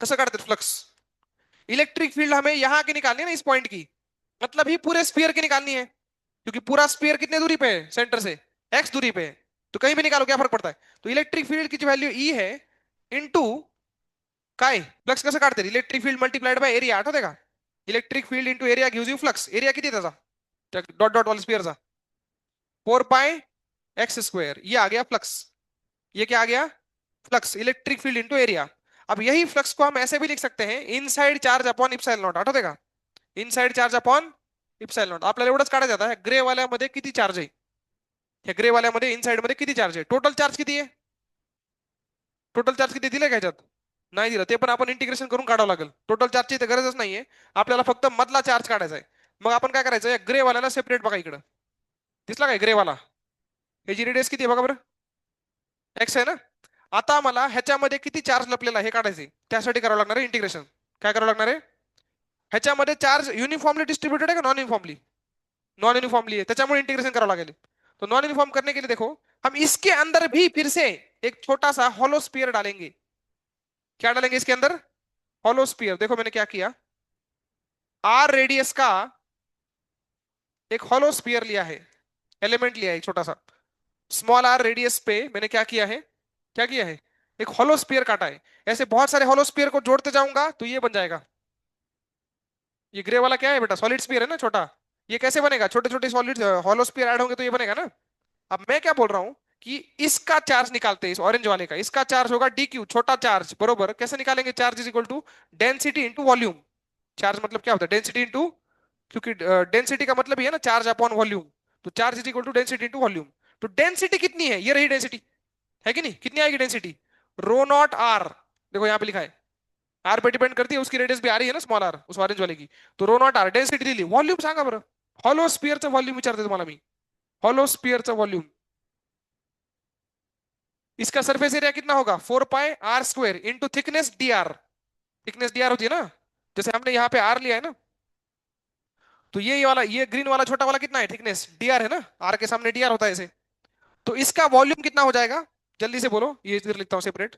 [SPEAKER 1] कसं काढतात फ्लक्स? इलेक्ट्रिक फील्ड हमें यहां की निकालनी है ना, इस पॉइंट की. मतलब ही पूरे स्पीयर की निकालनी है, क्योंकि पूरा स्पीयर कितने दूरी पे है सेंटर से? एक्स दूरी पे है. तो कहीं भी निकालो क्या फर्क पड़ता है. तो इलेक्ट्रिक फील्ड की जो वैल्यू ई है इनटू काय, फ्लक्स कसं काढते? Electric field multiplied by area. आठवते का? Electric field into area gives you flux. Area किती आहे त्याचा, डॉट डॉट वाला स्पीयरचा? 4 पाई एक्स स्क्वायर. ये आ गया फ्लक्स. ये क्या आ गया? Flux. Electric field into area. अब यही फ्लक्स को हम ऐसे भी लिख सकते हैं, inside charge upon epsilon not. आठवते का? Inside charge upon epsilon not. आपल्याला एवढंच काढायचं आता है, ग्रे वाल्यामध्ये किती चार्ज आहे, ह्या ग्रे वाल्यामध्ये इनसाइड मध्ये किती चार्ज आहे, टोटल चार्ज किती आहे, टोटल चार्ज किती दिले का ह्याच्यात? नाही दिलं. ते पण आपण इंटिग्रेशन करून काढावं लागेल. टोटल चार्जची इथे गरजच नाहीये, आपल्याला फक्त मधला चार्ज काढायचा आहे. मग आपण काय करायचं, ग्रे वाल्याला सेपरेट बघा इकडं. दिसला काय ग्रे वाला? ह्याची रेडियस किती आहे बघा बरं. एक्स आहे ना. आता मला ह्याच्यामध्ये किती चार्ज लपलेला आहे हे काढायचे, त्यासाठी करावं लागणार आहे इंटिग्रेशन. काय करावं लागणार आहे? ह्याच्यामध्ये चार्ज युनिफॉर्मली डिस्ट्रीब्युटेड है कि नॉन यूनिफॉर्मली? नॉन यूनिफॉर्मली है, त्याच्यामुळे इंटीग्रेशन करावं लागेल. तो नॉन यूनिफॉर्म करने के लिए देखो, हम इसके अंदर भी फिर से एक छोटा सा हॉलो स्पीयर डालेंगे. क्या डालेंगे इसके अंदर? Hollow sphere. देखो मैंने क्या किया, आर रेडियस का एक हॉलो स्पीयर लिया है, एलिमेंट लिया है एक छोटा सा. स्मॉल आर रेडियस पे मैंने क्या किया है, क्या किया है, एक हॉलो स्पीयर काटा है. ऐसे बहुत सारे हॉलो स्पीयर को जोड़ते जाऊंगा तो ये बन जाएगा. ये ग्रे वाला क्या है बेटा? सॉलिड स्पीयर है ना छोटा. ये कैसे बनेगा? छोटे छोटे सॉलिड हॉलो स्पीयर ऐड होंगे तो ये बनेगा ना. अब मैं क्या बोल रहा हूं कि इसका चार्ज निकालते हैं, इस ऑरेंज वाले का. इसका चार्ज होगा डी क्यू, छोटा चार्ज बरोबर. कैसे निकालेंगे? Charge is equal to density into volume. Charge मतलब क्या होता है? डेंसिटी इंटू, क्योंकि डेंसिटी का मतलब ही है ना चार्ज अपॉन वॉल्यूम. तो charge is equal to density into volume. तो डेंसिटी कितनी है? ये रही डेंसिटी. है कि नहीं? कितनी आएगी डेंसिटी? Row naught are. देखो यहाँ पे लिखा है, आर पे डिपेंड करती है, उसकी रेडियस भी आ रही है ना स्मॉल आर, उस ऑरेंज वाले की. तो रो नॉट आर डेंसिटी दिली. वॉल्यूम सांगा बरं. हॉलो स्पियरचं व्हॉल्यूम विचारते तुम्हाला मी. हॉलो स्पियरचं व्हॉल्यूम. इसका सरफेस एरिया कितना होगा? 4 pi r square into thickness D R. Thickness D R होती है ना, जैसे हमने यहाँ पे आर लिया है ना, तो ये वाला, ये ग्रीन वाला छोटा वाला कितना है? थिकनेस डी आर है ना, आर के सामने डी आर होता है ऐसे. तो इसका वॉल्यूम कितना हो जाएगा? जल्दी से बोलो. ये इधर लिखता हूँ सेपरेट.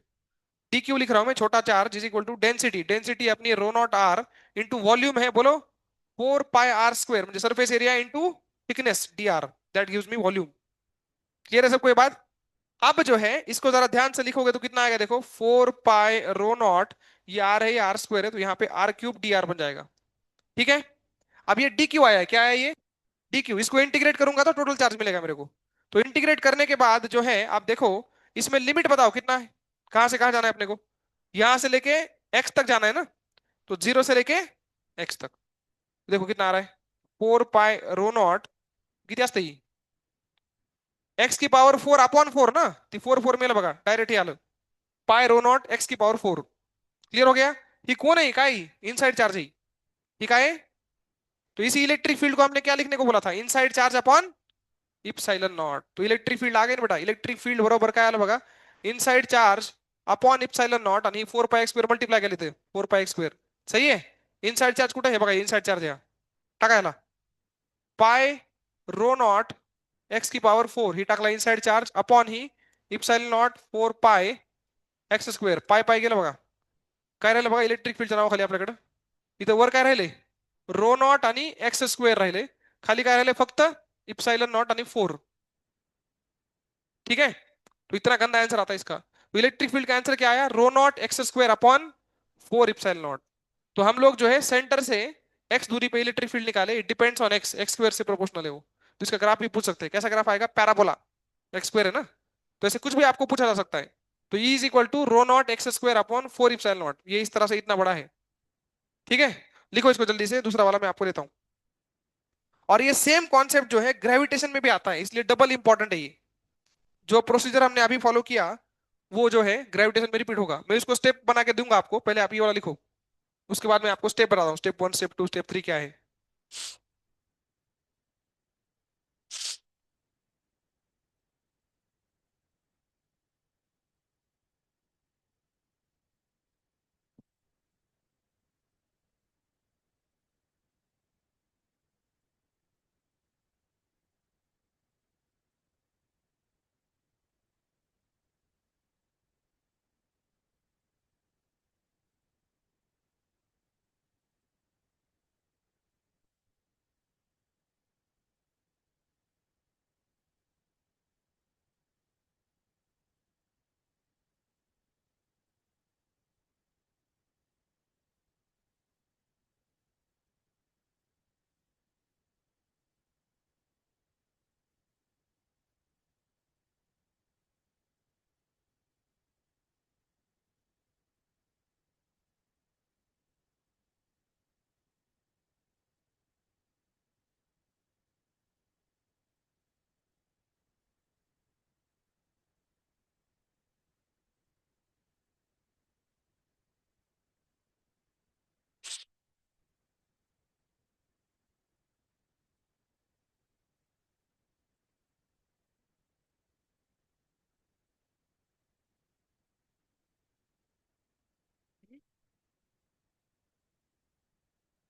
[SPEAKER 1] डी क्यू लिख रहा हूं मैं, छोटा charge is equal to density. Density अपनी rho naught R into volume है, बोलो 4 पाई r स्क्वायर, म्हणजे surface area into thickness D R, that gives me volume. Clear है सबको ये बात? अब जो है इसको जरा ध्यान से लिखोगे तो कितना आएगा देखो, 4 पाई रो नॉट, ये आर है, ये आर स्क्वायर है, तो यहाँ पे आर क्यूब डी आर बन जाएगा. ठीक है? अब ये डी क्यू आया है, क्या है ये? D Q. इसको इंटीग्रेट करूंगा तो टोटल चार्ज मिलेगा मेरे को. तो इंटीग्रेट करने के बाद जो है आप देखो, इसमें लिमिट बताओ कितना है, कहां से कहां जाना है अपने को? यहां से लेके एक्स तक जाना है ना, तो 0 से लेके एक्स तक. देखो कितना आ रहा है, 4 पाई रो नॉट किती असते ही, x⁴ ना, ती 4 मेलं बघा, डायरेक्ट हे आलं. पाय रो नॉट x⁴. क्लियर हो गया? ही कोण आहे? काय इनसाइड चार्ज आहे. ठीक है। तो इसी इलेक्ट्रिक फील्ड को हमने क्या लिखने को बोला था, inside charge upon epsilon naught. तो इलेक्ट्रिक फील्ड आ गए ना बेटा, इलेक्ट्रिक फील्ड बरोबर काय आलं बघा, inside charge upon epsilon not आणि 4 पाय स्क्वेअर मल्टिप्लाय केले ते 4 पाय स्क्वेअर. सही आहे. इनसाइड चार्ज कुठे आहे बघा, इनसाइड चार्ज या टाकायला पाय रो नॉट x⁴ ही टाकला inside charge upon he epsilon not 4 pi x². पाय पाय गेलं बघा, काय राहिलं बघा इलेक्ट्रिक फील्डच्या नावाखाली आपल्याकडे. इथं वर काय राहिले, रो नॉट आणि x² राहिले, खाली काय राहिले फक्त इप्सिलॉन नॉट आणि 4. ठीक है. तो इतना गंदा आंसर आता है इसका. तो इलेक्ट्रिक फील्ड का आंसर क्या आया, rho naught x² upon 4 epsilon naught. तो हम लोग जो है सेंटर से x दूरी पे इलेक्ट्रिक फील्ड निकाले, इट डिपेंड्स ऑन x² से प्रोपोर्शनल है वो. तो इसका ग्राफ भी पूछ सकते हैं, कैसा ग्राफ आएगा, पैराबोला, x² है ना. तो ऐसे कुछ भी आपको पूछा जा सकता है. तो E is equal to rho naught x² upon 4 epsilon naught, ये इस तरह से इतना बड़ा है. ठीक है. लिखो इसको जल्दी से, दूसरा वाला मैं आपको देता हूं. और ये सेम कॉन्सेप्ट जो है ग्रेविटेशन में भी आता है, इसलिए डबल इंपॉर्टेंट है ये. जो प्रोसीजर हमने अभी फॉलो किया वो जो है ग्रेविटेशन में रिपीट होगा. मैं इसको स्टेप बना के दूंगा आपको, पहले आप ये वाला लिखो, उसके बाद मैं आपको स्टेप बताता हूँ, स्टेप 1 स्टेप 2 स्टेप 3 क्या है.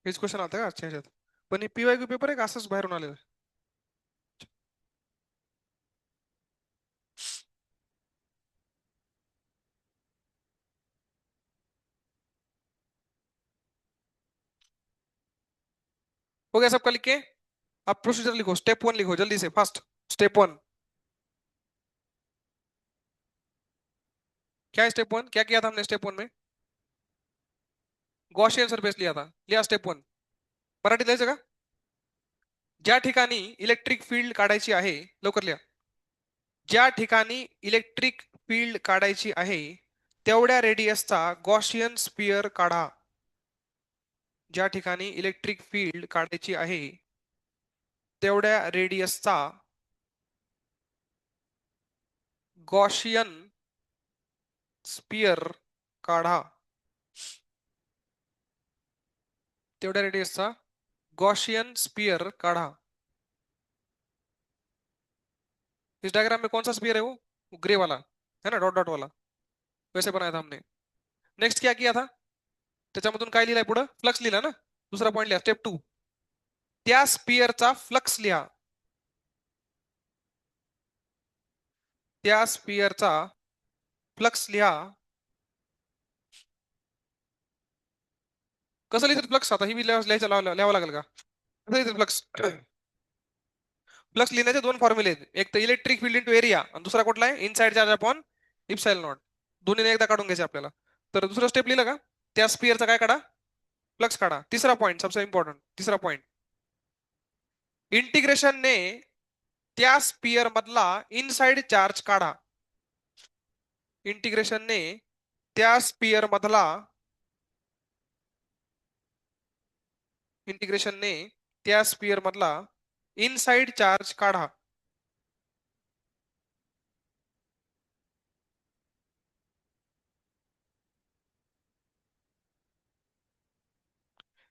[SPEAKER 1] हेच क्वेश्चन आता का आजच्या ह्याच्यात, पण हे PYQ पेपर आहे का असंच बाहेरून आलेलं. हो गया सबका लिख के. अब प्रोसीजर लिखो, स्टेप 1 लिखो जल्दी से फास्ट. स्टेप 1 क्या है, स्टेप 1 क्या किया था हमने स्टेप 1 में, गॉसियन सरफेस लिया था, लिया स्टेप 1. मराठीत लिहायचं का, ज्या ठिकाणी इलेक्ट्रिक फील्ड काढायची आहे, लवकर लिहा. ज्या ठिकाणी इलेक्ट्रिक फील्ड काढायची आहे तेवढ्या रेडियसचा गॉसियन स्पियर काढा. ज्या ठिकाणी इलेक्ट्रिक फील्ड काढायची आहे तेवढ्या रेडियसचा गॉसियन स्पियर काढा. तेवढ्या रेडियसचा गॉसियन स्पियर काढा. इस डायग्राम में कौन सा स्पियर है वो ग्रे वाला है ना, डॉट डॉट वाला, वैसे बनाया था हमने. नेक्स्ट क्या किया था, त्याच्यामधून काय लिहिलंय पुढे, फ्लक्स लिहिला ना. दुसरा पॉइंट लिहा स्टेप 2, त्या स्पियरचा फ्लक्स लिहा. त्या स्पियरचा फ्लक्स लिहा. कसं लिहितात फ्लक्स, आता ही बी लिहायचं लिहावं लागेल का, कसं लिहितात फ्लक्स. फ्लक्स लिहिण्याचे दोन फॉर्म्युले आहेत, एक तर इलेक्ट्रिक फील्ड इंटू एरिया आणि दुसरा कुठला आहे, inside charge upon epsilon not. दोन्ही एकदा काढून घ्यायचे आपल्याला. तर दुसरं स्टेप लिहिलं का, त्या स्पियरचा काय काढा, फ्लक्स काढा. तिसरा पॉइंट सबसे इंपॉर्टंट, तिसरा पॉइंट, इंटिग्रेशनने त्या स्पियर मधला इनसाइड चार्ज काढा. इंटिग्रेशनने त्या स्पियर मधला, इंटिग्रेशनने त्या स्पियर मधला इनसाइड चार्ज काढा.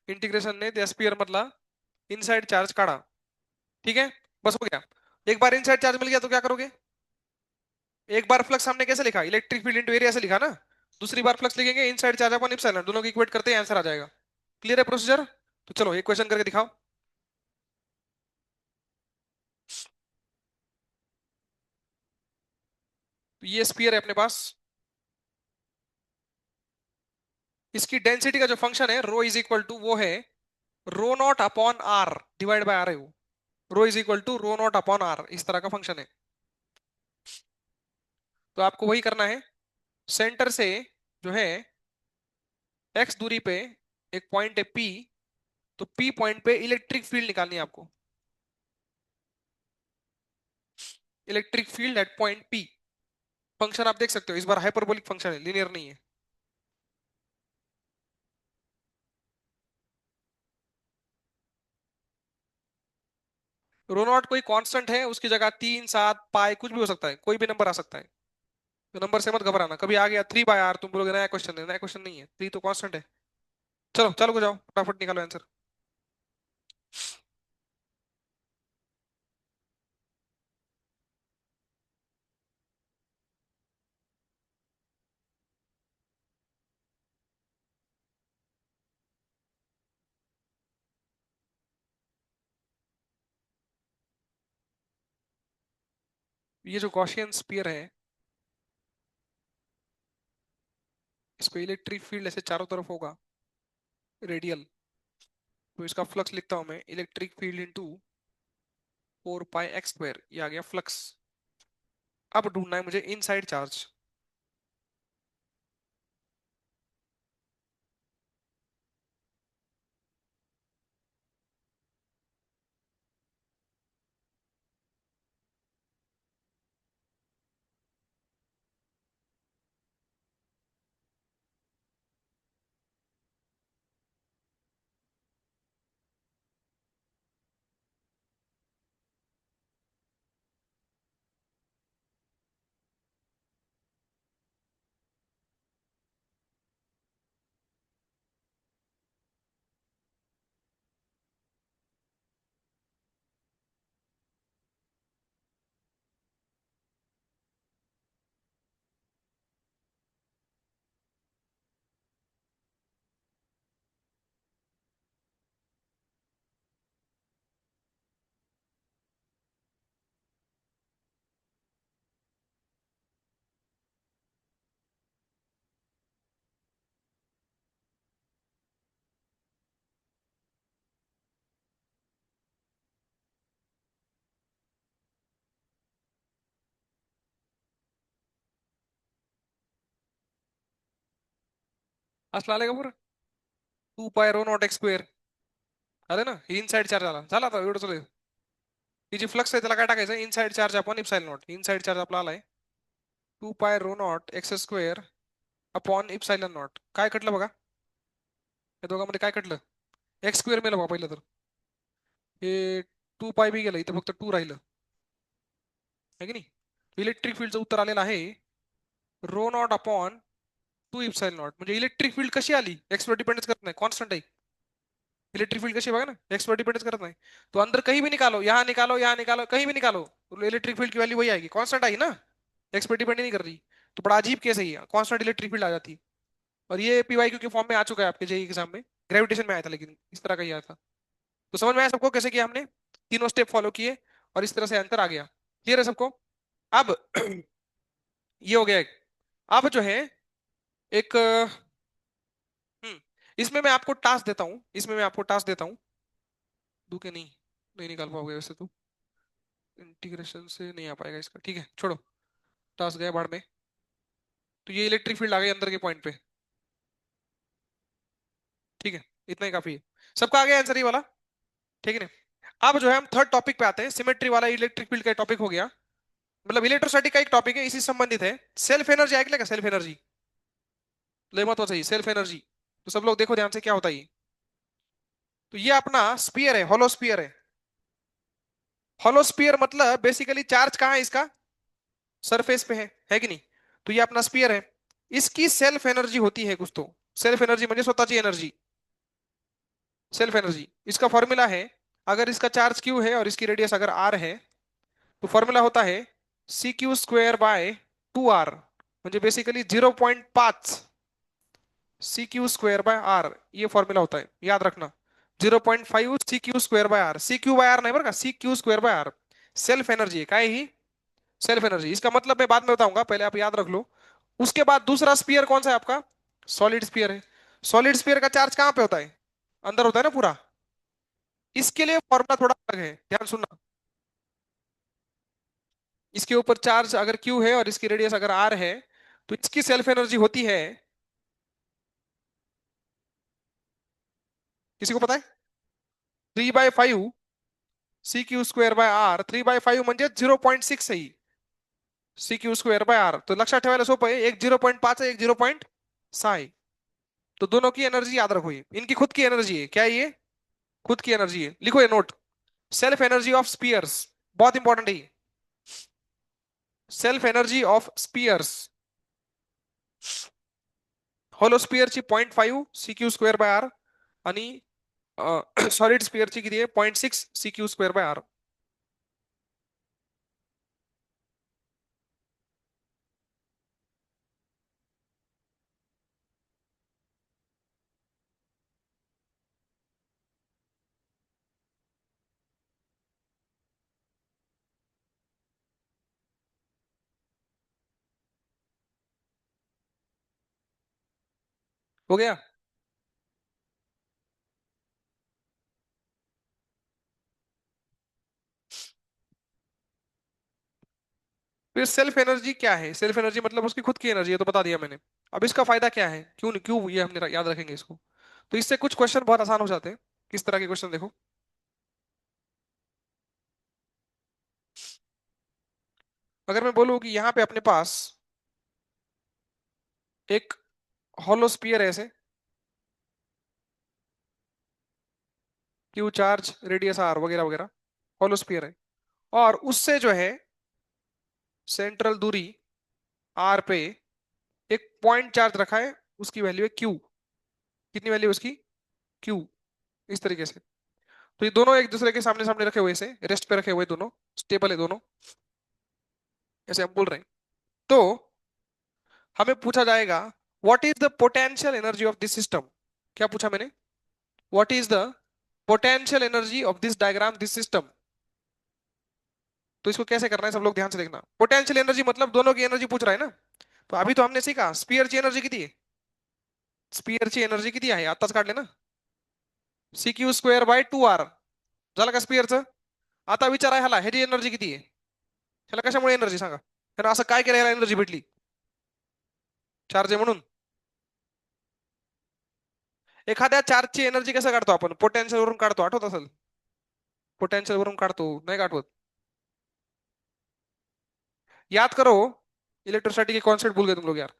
[SPEAKER 1] इंटिग्रेशन ने त्या स्पीयर मधला इनसाइड चार्ज काढा. ठीक है, बस हो गया. एक बार इनसाइड चार्ज मिल गया तो क्या करोगे? एक बार फ्लक्स हमने कैसे लिखा? इलेक्ट्रिक फील्ड इंटू एरिया से लिखा ना. दूसरी बार फ्लक्स लिखेंगे इनसाइड चार्ज अपन इप्सिलॉन, दोनों को इक्वेट करते हैं, आंसर आ जाएगा. क्लियर है प्रोसीजर? तो चलो एक क्वेश्चन करके दिखाओ. तो ये स्पीयर है अपने पास. इसकी डेंसिटी का जो फंक्शन है रो इज इक्वल टू वो है rho naught upon R divide by R है वो. Rho is equal to rho naught upon R, इस तरह का फंक्शन है. तो आपको वही करना है. सेंटर से जो है एक्स दूरी पे एक पॉइंट है पी. तो पी पॉइंट पे इलेक्ट्रिक फील्ड निकालनी है आपको. Electric field at point P. Function आप देख सकते हो, इस बार हाइपरबोलिक फंक्शन है, लीनियर नहीं है. रो नॉट कोई कांस्टेंट है, उसकी जगह 3 7 पाई कुछ भी हो सकता है, कोई भी नंबर आ सकता है. तो नंबर से मत घबराना, कभी आ गया 3/r तुम बोलोगे नया क्वेश्चन है. नया क्वेश्चन नहीं है, 3 तो कांस्टेंट है. चलो चालू हो जाओ, फटाफट निकालो आंसर. ये जो गॉसियन स्फीयर है, इसको इलेक्ट्रिक फील्ड ऐसे चारों तरफ होगा रेडियल. तो इसका फ्लक्स लिखता हूं मैं, इलेक्ट्रिक फील्ड इंटू 4 π x², ये आ गया फ्लक्स. अब ढूंढना है मुझे इनसाइड चार्ज. असला आले का बरं? 2 π ρ0 x². आले ना, इनसाइड चार्ज झाला झाला आता एवढं चालेल. ही जी फ्लक्स आहे त्याला काय टाकायचं? Inside charge upon epsilon naught. Inside charge आपला आलाय 2 π ρ0 x² अपॉन इप्साइलन नॉट. काय कटलं बघा, या दोघांमध्ये काय कटलं? x² मेलं बघा पहिलं तर. हे 2 π बी गेलं, इथं फक्त 2 राहिलं, है की नाही? इलेक्ट्रिक फील्डचं उत्तर आलेलं आहे ρ0 अपॉन 2 इप्साइल नॉट. म्हणजे इलेक्ट्रिक फील्ड कशी आली? एक्स वर डिपेंड करत नाही, कॉन्स्टंट आहे. इलेक्ट्रिक फील्ड कशी है बघा ना, एक्स पर डिपेंड करता है. तो अंदर कहीं भी निकालो, यहाँ निकालो, यहाँ निकालो, कहीं भी निकालो, तो इलेक्ट्रिक फील्ड की वैल्यू वही आएगी, कांस्टेंट आई ना. एक्स पर डिपेंड नहीं कर रही. तो बड़ा अजीब केस है ये, कांस्टेंट इलेक्ट्रिक फील्ड आ जाती. और ये पीवाईक्यू के फॉर्म में आ चुका है आपके जेई एग्जाम में. ग्रेविटेशन में आया था, लेकिन इस तरह का ही आया था. तो समझ में आया सबको कैसे किया हमने? तीनों स्टेप फॉलो किए और इस तरह से आंसर आ गया. क्लियर है सबको? अब ये हो गया एक. अब जो है एक इसमें मैं आपको टास्क देता हूं, इसमें मैं आपको टास्क देता हूं. दू के नहीं, नहीं निकाल पाओगे वैसे तो. इंटीग्रेशन से नहीं आ पाएगा इसका, ठीक है छोड़ो. टास्क गया बाढ़ में. तो ये इलेक्ट्रिक फील्ड आ गई अंदर के पॉइंट पे. ठीक है, इतना ही काफी है. सबका आ गया आंसर ये वाला? ठीक है ना. अब जो है हम थर्ड टॉपिक पे आते हैं. सिमेट्री वाला इलेक्ट्रिक फील्ड का टॉपिक हो गया. मतलब इलेक्ट्रोस्टैटिक का एक टॉपिक है, इसी से संबंधित है. सेल्फ एनर्जी ऐकलं का? सेल्फ एनर्जी लय महत्वाचं आहे, सेल्फ एनर्जी. तो सब लोग देखो ध्यान से, क्या होता है ये. तो ये अपना स्पीयर है, हॉलो स्पीयर है. हॉलो स्पीयर मतलब बेसिकली चार्ज कहाँ है इसका? सरफेस पे है कि नहीं? तो ये अपना स्पीयर है. इसकी सेल्फ एनर्जी होती है कुछ तो. सेल्फ एनर्जी म्हणजे स्वतःची एनर्जी. सेल्फ एनर्जी, इसका फॉर्मूला है, अगर इसका चार्ज क्यू है और इसकी रेडियस अगर आर है, तो फॉर्मूला होता है C Q square by 2 R, म्हणजे basically 0.5 C Q square by R, ये फॉर्मूला होता है, याद रखना। 0.5 C Q square by R, C Q by R नहीं बरं का, C Q square by R self energy है, काय ही सेल्फ एनर्जी। इसका मतलब मैं बाद में बताऊंगा, पहले आप याद रख लो। उसके बाद दूसरा स्पीयर कौन सा है आपका, सॉलिड स्पीयर है। सॉलिड स्पीयर का चार्ज कहाँ पे होता है, अंदर होता है ना पूरा। इसके लिए फॉर्मूला थोड़ा अलग है, ध्यान सुनना। इसके ऊपर चार्ज अगर क्यू है और इसकी रेडियस अगर आर है, तो इसकी सेल्फ एनर्जी होती है, किसी को पता है, 3/5 C Q square by R, 3/5 म्हणजे 0.6 आहे, C Q square by R. तो लक्षात ठेवायला सोपं आहे, एक 0.5 आहे, एक 0.6 आहे। तो दोनों की एनर्जी याद रखो, ये इनकी खुद की एनर्जी है, क्या है ये, खुद की एनर्जी है, लिखो ये note. Self energy of spheres, बहुत इंपॉर्टेंट है, self energy of spheres, hollow स्पीयरची 0.5 C Q square by R, आणि सॉलिड स्पीयरची किती आहे, 0.6 C Q square by R. हो गया। फिर सेल्फ एनर्जी क्या है, सेल्फ एनर्जी मतलब उसकी खुद की एनर्जी है, तो बता दिया मैंने। अब इसका फायदा क्या है, क्यों क्यों ये हमने याद रखेंगे इसको। तो इससे कुछ क्वेश्चन बहुत आसान हो जाते हैं। किस तरह के क्वेश्चन, देखो। अगर मैं बोलूं कि यहाँ पे अपने पास एक हॉलो स्पीयर है ऐसे, क्यू चार्ज रेडियस आर वगैरह वगैरह, हॉलो स्पीयर है, और उससे जो है सेंट्रल दूरी आर पे एक पॉइंट चार्ज रखा है, उसकी वैल्यू है क्यू। कितनी वैल्यू है उसकी, क्यू। इस तरीके से। तो ये दोनों एक दूसरे के सामने सामने रखे हुए, ऐसे रेस्ट पे रखे हुए दोनों, स्टेबल है दोनों, ऐसे हम बोल रहे हैं। तो हमें पूछा जाएगा what is the potential energy of this system. क्या पूछा मैंने, what is the potential energy of this diagram this system. तो इसको कैसे करना है, सब लोग ध्यान से देखना। पोटेंशियल एनर्जी मतलब दोनों की एनर्जी पूछ रहा है ना। तो अभी तो हमने सीखा स्पीयर ची एनर्जी किती आहे, स्पीयर ची एनर्जी किती आहे आताच काढले ना, C Q square by 2 R, झालं का स्पीयरचं। आता विचार आहे ह्याला, ह्याची एनर्जी किती आहे, ह्याला कशामुळे एनर्जी सांगा, ह्याला असं काय केलं ह्याला एनर्जी भेटली, चार्ज आहे म्हणून। एखाद्या चार्जची एनर्जी कसं काढतो आपण, पोटेन्शियल वरून काढतो, आठवत असेल, पोटेंशियल वरून काढतो, नहीं काटवत, याद करो। इलेक्ट्रोस्टैटिक के कॉन्सेप्ट भूल गए तुम लोग यार।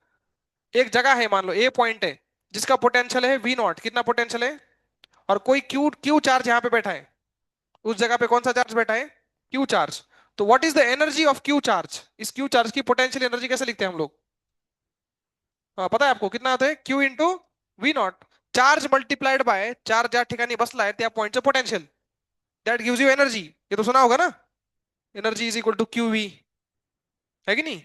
[SPEAKER 1] एक जगह है, मान लो ए पॉइंट है, जिसका पोटेंशियल है वी नॉट, कितना पोटेंशियल है, और कोई क्यू क्यू चार्ज यहाँ पे बैठा है, उस जगह पे कौन सा चार्ज बैठा है, क्यू चार्ज। तो what is the energy of Q charge, इस क्यू चार्ज की पोटेंशियल एनर्जी कैसे लिखते हैं हम लोग। हाँ, पता है आपको कितना होता है, Q into V naught, charge multiplied by charge ज्या ठिकाणी बसला आहे त्या पॉइंटचं potential, that gives you energy. ये तो सुना होगा ना, energy is equal to Q V, है कि नहीं।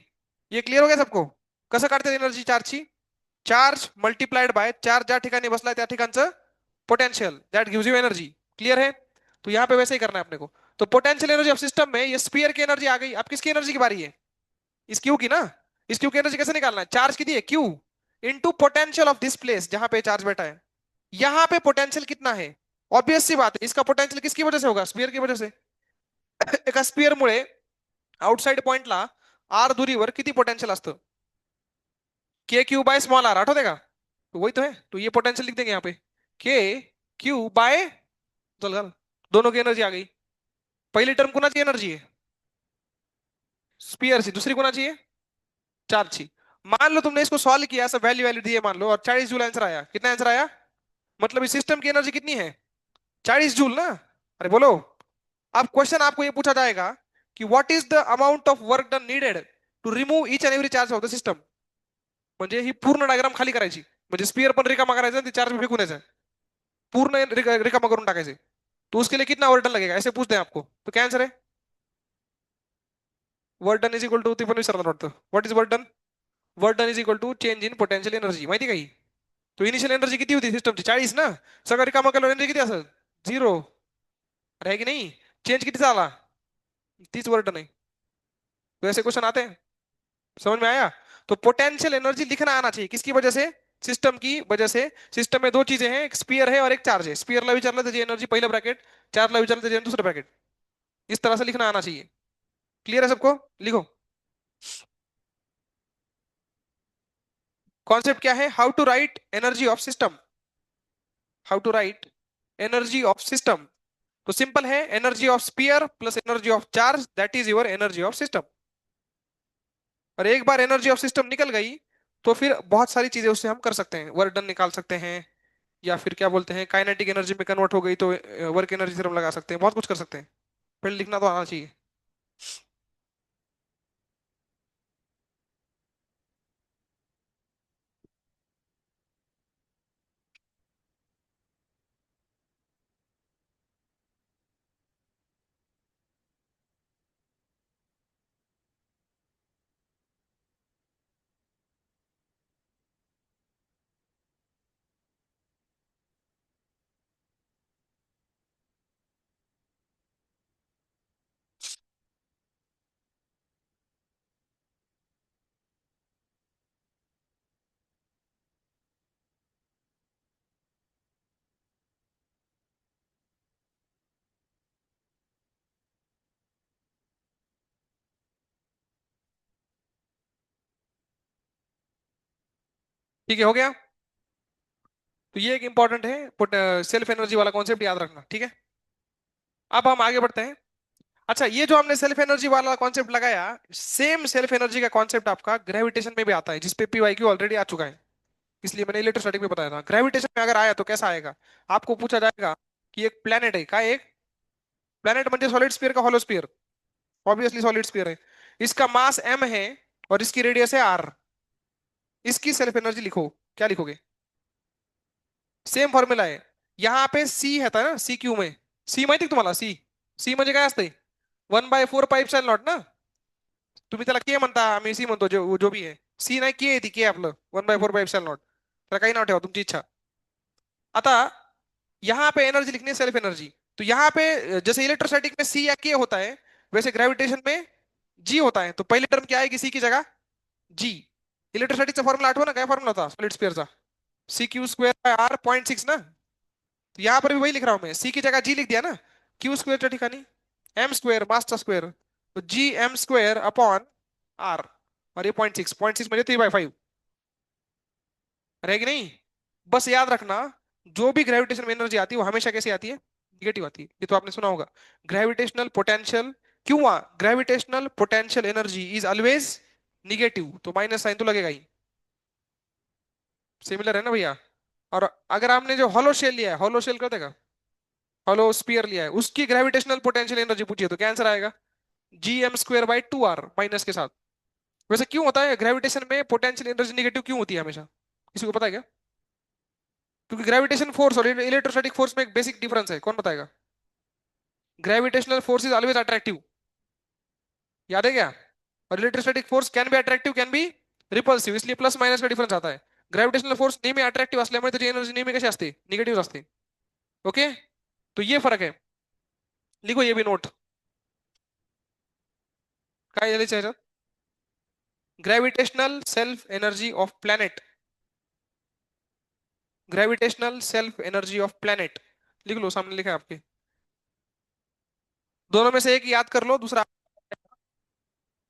[SPEAKER 1] ये क्लियर हो गया सबको, कसं काढते एनर्जी चार्जची, चार्ज मल्टीप्लाइड बाय चार्ज ज्या ठिकाणी बसलाय त्या ठिकाणचं potential, that gives you energy. Clear है। तो यहाँ पे वैसे ही करना है अपने को। तो पोटेंशियल एनर्जी ऑफ सिस्टम में ये स्पीयर की एनर्जी आ गई, अब किसकी एनर्जी की बारी है, इस क्यू की ना। इस क्यू की एनर्जी कैसे निकालना है, चार्ज कितनी है Q into potential of this place जहां पे चार्ज बैठा है, यहाँ पे पोटेंशियल कितना है। ऑब्वियस सी बात है, इसका पोटेंशियल किसकी वजह से होगा, स्पीयर की वजह से। एका स्पीयर मुळे आउटसाइड पॉइंटला आर दूरीवर किती पोटेंशियल असतं, के क्यू बाय स्मॉल आर, आठवते का। तो वही तो है, तो ये पोटेंशियल लिख देंगे यहाँ पे, के क्यू बाय, चल चल, दोनों की एनर्जी आ गई। पहली टर्म कुणाची एनर्जी है, स्पीयर ची, दूसरी कुणाची है, चार्ज ची। मान लो तुमने इसको सॉल्व किया, सब वैल्यू वैल्यू दिए मान लो, और 40 जूल आंसर आया, कितना आंसर आया, मतलब इस सिस्टम की एनर्जी कितनी है, 40 जूल ना। अरे बोलो। अब क्वेश्चन आपको ये पूछा जाएगा कि what is the amount of work done needed to remove each and every charge of the system. म्हणजे ही पूर्ण डायग्राम खाली करायची, म्हणजे स्पीयर पण रिकामा करायचा आणि चार्ज फेकून द्यायचा, पूर्ण रिकामा करून टाकायचे, तो उसके लिए कितना वर्क डन लगेगा, ऐसे पूछते हैं आपको, तो क्या आंसर है? Work done is equal to, ते पण विसरणार वाटतं, what is work done? Work done is equal to change in potential energy, माहिती काही? तो इनिशियल एनर्जी किती होती सिस्टमची, 40 ना, सगळं रिकामा केल्यावर एनर्जी किती असेल? 0. आहे की नाही? चेंज किती झाला? तीच वर्क डन आहे. तो ऐसे क्वेश्चन आते हैं, समझ में आया? तो पोटेंशियल एनर्जी लिखना आना चाहिए, किसकी वजह से? सिस्टम की वजह से. सिस्टम में दो चीजें हैं, एक स्पीयर है और एक चार्ज है. स्पीयरला विचारलं त्याची एनर्जी पहिलं ब्रॅकेट, चार्जला विचारलं त्याची दुसरं ब्रॅकेट. इस तरह से लिखना आना चाहिए. क्लियर है सबको? लिखो. कॉन्सेप्ट क्या है? How to write energy of system. How to write energy of system. तो सिंपल है, energy of sphere plus energy of charge, that is your energy of system. और एक बार एनर्जी ऑफ सिस्टम निकल गई, तो फिर बहुत सारी चीजें उससे हम कर सकते हैं, वर्क डन निकाल सकते हैं, या फिर क्या बोलते हैं, काइनेटिक एनर्जी में कन्वर्ट हो गई तो वर्क एनर्जी थ्योरम लगा सकते हैं, बहुत कुछ कर सकते हैं. फिर लिखना तो आना चाहिए. ठीक है, हो गया. तो ये एक इंपॉर्टेंट है, सेल्फ एनर्जी वाला कॉन्सेप्ट याद रखना, ठीक है. अब हम आगे बढ़ते हैं. अच्छा, ये जो हमने सेल्फ एनर्जी वाला कॉन्सेप्ट लगाया, सेम सेल्फ एनर्जी का कॉन्सेप्ट आपका ग्रेविटेशन में भी आता है, जिसपे पीवाईक्यू ऑलरेडी आ चुका है. इसलिए मैंने इलेक्ट्रोस्टैटिक में बताया था. ग्रेविटेशन में अगर आया तो कैसा आएगा? आपको पूछा जाएगा कि एक प्लेनेट है, का एक प्लेनेट म्हणजे सॉलिड स्फीयर का hollow sphere? Obviously solid sphere है. इसका मास m है और इसकी रेडियस है r. इसकी सेल्फ एनर्जी लिखो, क्या लिखोगे? सेम फॉर्म्युला आहे. यहाँ पे सी है ना, सी क्यू में. सी माहिती आहे तुम्हाला? सी, सी म्हणजे काय असते? 1/4 पाईप नॉट ना. तुम्ही त्याला के म्हणता, आम्ही सी म्हणतो, जो जो भी है. सी नाही, के ती के आपलं 1/4 पाईप नॉट. त्याला काही नाव ठेवा, तुमची इच्छा. आता यहाँ पे एनर्जी लिखनी है, सेल्फ एनर्जी. तो यहाँ पे जैसे इलेक्ट्रोस्टैटिक में सी या के होता है, वैसे ग्रेविटेशन में जी होता है. तो पहली टर्म क्या आएगी सी की जगह? जी. इलेक्ट्रोस्टॅटिकचा फॉर्म्युला आठवा ना, काय फॉर्म्युला होता सॉलिड स्फीयरचा? CQ² r 0.6 ना. तो यहाँ पर भी वही लिख रहा हूं मैं, सी की जगह जी लिख दिया ना, क्यू स्क्वेयर ठिकाणी एम स्क्वेयर, मासचा स्क्वेयर. तो GM² अपॉन आर. और ये 0.6, 0.6 म्हणजे 3/5. रहेगी नहीं? बस याद रखना, जो भी ग्रेविटेशन में एनर्जी आती है वो हमेशा कैसी आती है? निगेटिव आती है. ये तो आपने सुना होगा. ग्रेविटेशनल पोटेंशियल, क्यों? Gravitational potential energy is always negative, तो माइनस साइन तो लगेगा ही. सिमिलर है ना भैया? और अगर आपने जो हॉलो शेल लिया है, हॉलो शेल कर देगा, हॉलो स्पीयर लिया है, उसकी ग्रेविटेशनल पोटेंशियल एनर्जी पूछिए तो क्या आंसर आएगा? GM²/2r माइनस के साथ. वैसे क्यों होता है ग्रेविटेशन में पोटेंशियल एनर्जी निगेटिव, क्यों होती है हमेशा? किसी को पता है क्या? क्योंकि ग्रेविटेशन फोर्स और इलेक्ट्रोस्टैटिक फोर्स में एक बेसिक डिफरेंस है, कौन बताएगा? Gravitational force is always attractive, याद है क्या? और electrostatic force can be attractive, can be repulsive, इसलिए प्लस माइनस का डिफरन्स आता है. ग्रेविटेशनल फोर्स नेहमी अट्रॅक्टिव्ह असल्यामुळे त्याची एनर्जी नेहमी कशी असते? निगेटिव्ह असते. ओके. तो ये फर्क है. लिखो ये भी नोट. काय लिहायचं ह्याच्यात? Gravitational self energy of planet. Gravitational self energy of planet. लिख लो, सामने लिखा है आपके. दोनों में से एक याद कर लो, दूसरा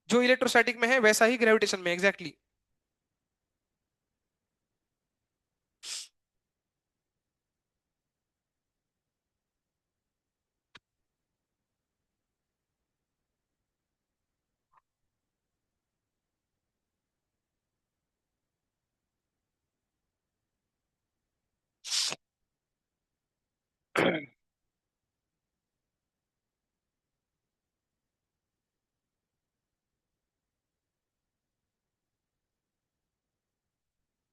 [SPEAKER 1] जो इलेक्ट्रोस्टैटिक में है वैसा ही ग्रेविटेशन में, एग्जैक्टली exactly.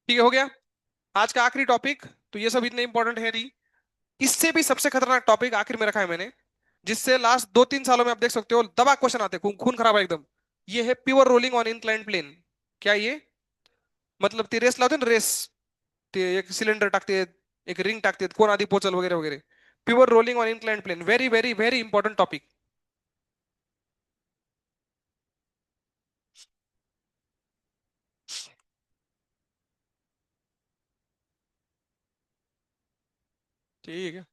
[SPEAKER 1] ठीक है, हो गया. आज का आखिरी टॉपिक. तो ये सब इतने इंपॉर्टेंट है नहीं. इससे भी सबसे खतरनाक टॉपिक आखिर में रखा है मैंने, जिससे लास्ट 2-3 सालों में आप देख सकते हो दबा क्वेश्चन आते हैं, खून खून खराब है एकदम। ये है pure rolling on inclined plane. क्या ये? मतलब ती रेस लावते ना रेस, ते एक सिलेंडर टाकते, एक रिंग टाकते, कोण आधी पोचल वगैरे वगैरे। Pure rolling on inclined plane, very very very important topic. ठीक है।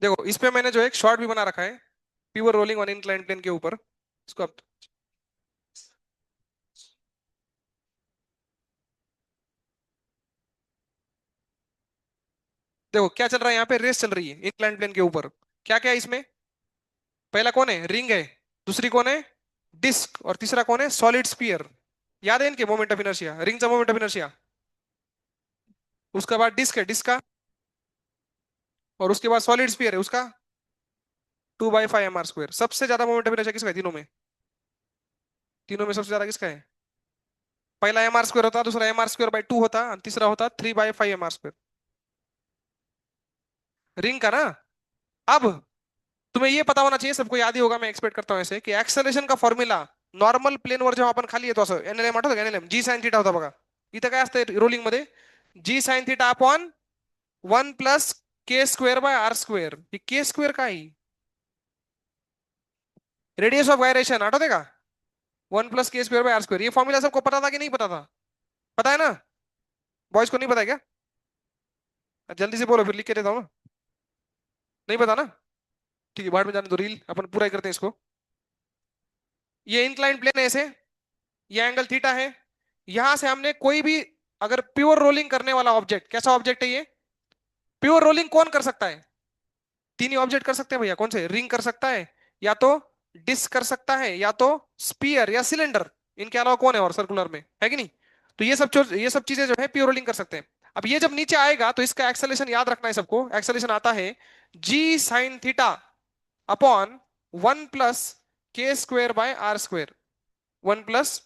[SPEAKER 1] देखो इस पे मैंने जो एक शॉर्ट भी बना रखा है, pure rolling on inclined plane के ऊपर। इसको आप देखो क्या चल रहा है यहाँ पे, रेस चल रही है इंक्लाइंड प्लेन के ऊपर। क्या क्या है इसमें? पहला कौन है? रिंग है। दूसरी कौन है? डिस्क। और तीसरा कौन है? Solid sphere. याद है इनके मोमेंट ऑफ इनर्शिया, रिंग का मोमेंट ऑफ इनर्शिया। उसके बाद डिस्क है, डिस्क का। और उसके बाद सॉलिड स्फीयर है उसका। 2/5 mr स्क्वायर। सबसे ज्यादा मोमेंट ऑफ इनर्शिया किसका है तीनों में? तीनों में सबसे ज्यादा किसका है? पहला mr स्क्वायर होता, दूसरा mr² by 2 होता, और तीसरा होता 3/5 mr स्क्वायर। रिंग का ना। अब तुम्हें ये पता होना चाहिए, सबको याद ही होगा, मैं एक्सपेक्ट करता हूँ ऐसे, कि एक्सेलरेशन का फॉर्म्युला नॉर्मल प्लेनवर जेव्हा आपण खाली येतो असं एनएलएम आठवतं का? एनएलएम जी साइन थिटा होता बघा. इथं काय असतं रोलिंग मध्ये? G sine theta upon 1 + k² by r square. ही के स्क्वेअर काय? रेडियस ऑफ गायरेशन आठवते का? 1 + k² बाय r स्क्वेअर. ये फॉर्मूला सबको पता था कि नहीं पता था? पता है ना? बॉयज को नहीं पता है क्या? जल्दी से बोलो फिर लिख के देता हूँ ना। नहीं पता ना? ठीक है, बाद में जाने दो, रील अपन पूरा ही करते हैं इसको। ये इंक्लाइन प्लेन है ऐसे, ये एंगल थीटा है। यहां से हमने कोई भी, अगर प्योर रोलिंग करने वाला ऑब्जेक्ट, कैसा ऑब्जेक्ट है ये? प्योर रोलिंग कौन कर सकता है? तीन ही ऑब्जेक्ट कर सकते हैं भैया, कौन से? रिंग कर सकता है, या तो डिस्क कर सकता है, या तो स्पीयर या सिलेंडर। इनके अलावा कौन है और सर्कुलर में, है कि नहीं? तो ये सब चीजें जो है प्योर रोलिंग कर सकते हैं। अब ये जब नीचे आएगा तो इसका एक्सेलेशन याद रखना है सबको। एक्सेलेशन आता है g sine theta upon 1 + k² by r square. 1 plus,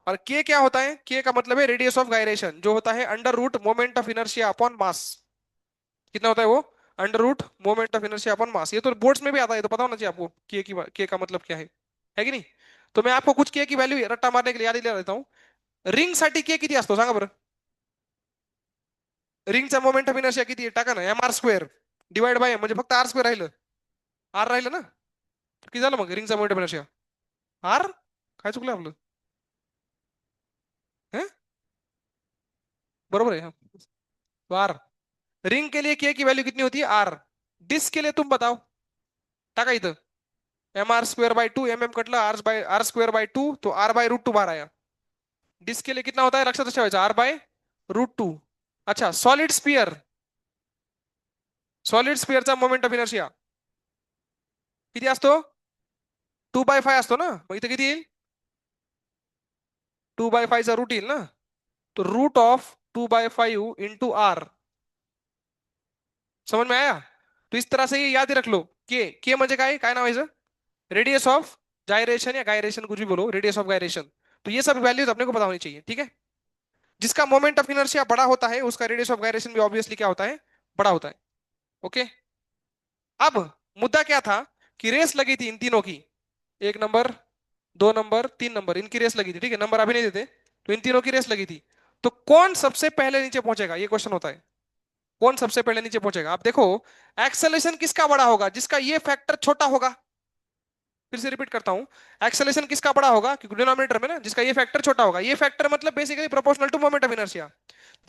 [SPEAKER 1] और के क्या होता है? के का मतलब है रेडियस ऑफ गायरेशन, जो होता है under root moment of inertia upon mass. कितना होता है वो? Under root moment of inertia upon mass. ये तो बोर्ड्स में भी आता है, तो पता होना चाहिए आपको के का मतलब क्या है कि नहीं? तो मैं आपको कुछ के की वैल्यू रट्टा मारने के लिए याद ही ले देता हूँ। रिंग साठी के किती असतो सांगा बरं? रिंगचा मोमेंट ऑफ इनर्शिया किती आहे टाका ना, mr² डिवाइड बाय म्हणजे फक्त r² राहिलं. आर राहिलं ना? किती झालं मग रिंगचा मोमेंट ऑफ इनर्शिया? आर. काय चुकलं आपलं? हैं? बरोबर है हाँ. तो आर. रिंग के लिए के की वैल्यू कितनी होती है? आर. डिस्क के लिए तुम बताओ. टाका इथं. mr² बाय 2, कटलं, r² बाय 2, तो r/√2 बाहर आया. डिस्क के लिए कितना होता है लक्षात ठेवायचं? r/√2. अच्छा, सॉलिड स्पियरचा मोमेंट ऑफ इनर्शिया किती असतो? 2/5 असतो ना. मग इथे किती येईल? 2/5 चा रूट येईल ना. तो रूट ऑफ 2/5 × r. समझ में आया? तो इस तरह से ये याद ही रख लो. के म्हणजे काय, काय नाव आहे? रेडियस ऑफ गायरेशन या गायरेशन, कुछ भी बोलो, रेडियस ऑफ गायरेशन. तो ये सब वैल्यूज अपने को पता होनी चाहिए, ठीक है? जिसका मोमेंट ऑफ इनर्शिया बड़ा होता है उसका रेडियस ऑफ गायरेशन भी ऑब्वियसली क्या होता है? बड़ा होता है. ओके. अब मुद्दा क्या था? कि रेस लगी थी इन तीनों की. 1 नंबर, 2 नंबर, 3 नंबर, इनकी रेस लगी थी, ठीक है? नंबर अभी नहीं देते. तो इन तीनों की रेस लगी थी. तो कौन सबसे पहले नीचे पहुंचेगा, ये क्वेश्चन होता है. कौन सबसे पहले नीचे पहुंचेगा? आप देखो, एक्सेलेशन किसका बड़ा होगा? जिसका ये फैक्टर छोटा होगा. फिर से रिपीट करता हूं. एक्सेलेशन किसका बड़ा होगा? क्योंकि डिनोमिनेटर में ना, जिसका ये फैक्टर छोटा होगा. ये फॅक्टर मतलब basically proportional to moment of inertia.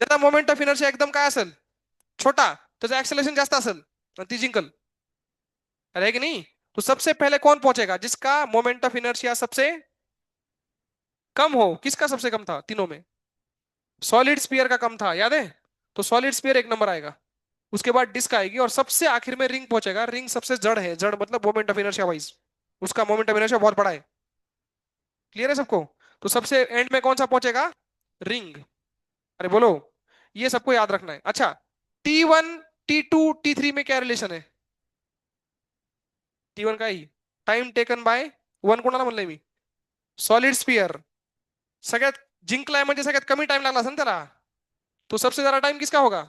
[SPEAKER 1] ज्यादा मोमेंट ऑफ इनर्शिया एकदम काय असेल? छोटा. त्याचं एक्सेलेशन जास्त असेल, आणि ती जिंकल. है कि नहीं? तो सबसे पहले कौन पहुंचेगा? जिसका मोमेंट ऑफ इनर्शिया सबसे कम हो. किसका सबसे कम था तीनों में? सॉलिड स्पीयर का कम था, याद है? तो सॉलिड स्पीयर 1 नंबर आएगा. उसके बाद डिस्क आएगी, और सबसे आखिर में रिंग पहुंचेगा. रिंग सबसे जड़ है, जड़ मतलब मोमेंट ऑफ इनर्शिया वाइज उसका मोमेंट ऑफ इनर्शिया बहुत बड़ा है. क्लियर है सबको? तो सबसे एंड में कौन सा पहुंचेगा? रिंग। अरे बोलो, ये सबको याद रखना है। अच्छा, T1 T2 T3 में क्या रिलेशन है? T1 का ही टाइम टेकन बाय वन कोणाला म्हणलंय मी? Solid sphere. सगळ्यात जिंकलाय म्हणजे सगळ्यात कमी टाइम लागला असेल ना त्याला. तो सबसे ज्यादा टाइम किसका होगा?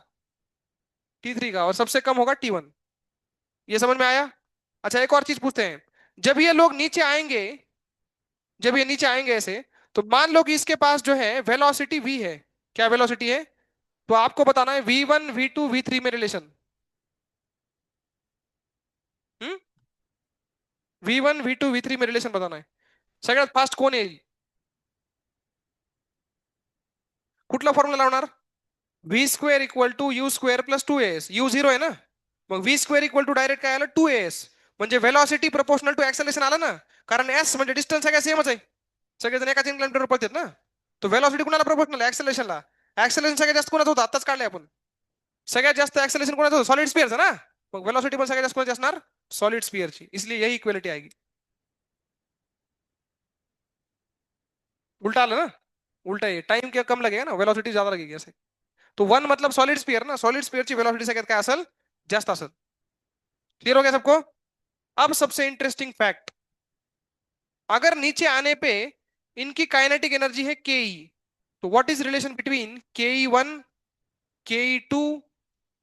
[SPEAKER 1] T3 का, और सबसे कम होगा T1। ये समझ में आया? अच्छा, एक और चीज पूछते हैं। जब ये लोग नीचे आएंगे, जब ये नीचे आएंगे ऐसे, तो मान लो कि इसके पास जो है वेलोसिटी v है। क्या वेलोसिटी है? तो आपको बताना है V1 V2 V3 में रिलेशन। हम्म, V1 V2 V3 में रिलेशन बताना है। सगळ्यात फास्ट कोण येईल? कुठला फॉर्म्युला लावणार? V square equal to U square plus two S, U zero आहे ना, मग V square equal to direct काय आलं? टू एस, म्हणजे व्हेलॉसिटी प्रोपोर्शनल टू एक्सेलेरेशन आलं ना, कारण एस म्हणजे डिस्टन्स सगळ्या सेमच आहे, सगळेजण एकाच इन्क्लाइनमेंटवर पळतात ना, तो व्हेलॉसिटी कुणाला प्रोपोर्शनल आहे? एक्सेलरेशनला. एक्सेलरेशन सगळ्यात जास्त कोणाचं होतं? आताच काढले आपण. सगळ्यात जास्त एक्सेलरेशन कोणाचं होतं? सॉलिड स्पिअरचं ना, मग व्हेलॉसिटी पण सगळ्यात जास्त कोणाची असणार? सॉलिड स्पिअरची, इसलिए यही इक्वलिटी आएगी। उल्टा आलं ना, उल्टा है, टाइम क्या कम लगेगा ना, वेलोसिटी ज्यादा लगेगी ऐसे। तो वन मतलब सॉलिड स्फीयर ना, सॉलिड स्फीयर ची वेलोसिटी सगळ्यात काय असेल? जास्त असेल। क्लियर हो गया सबको? अब सबसे इंटरेस्टिंग फैक्ट, अगर नीचे आने पे इनकी काइनेटिक एनर्जी है के ई, तो what is relation between ke1, ke2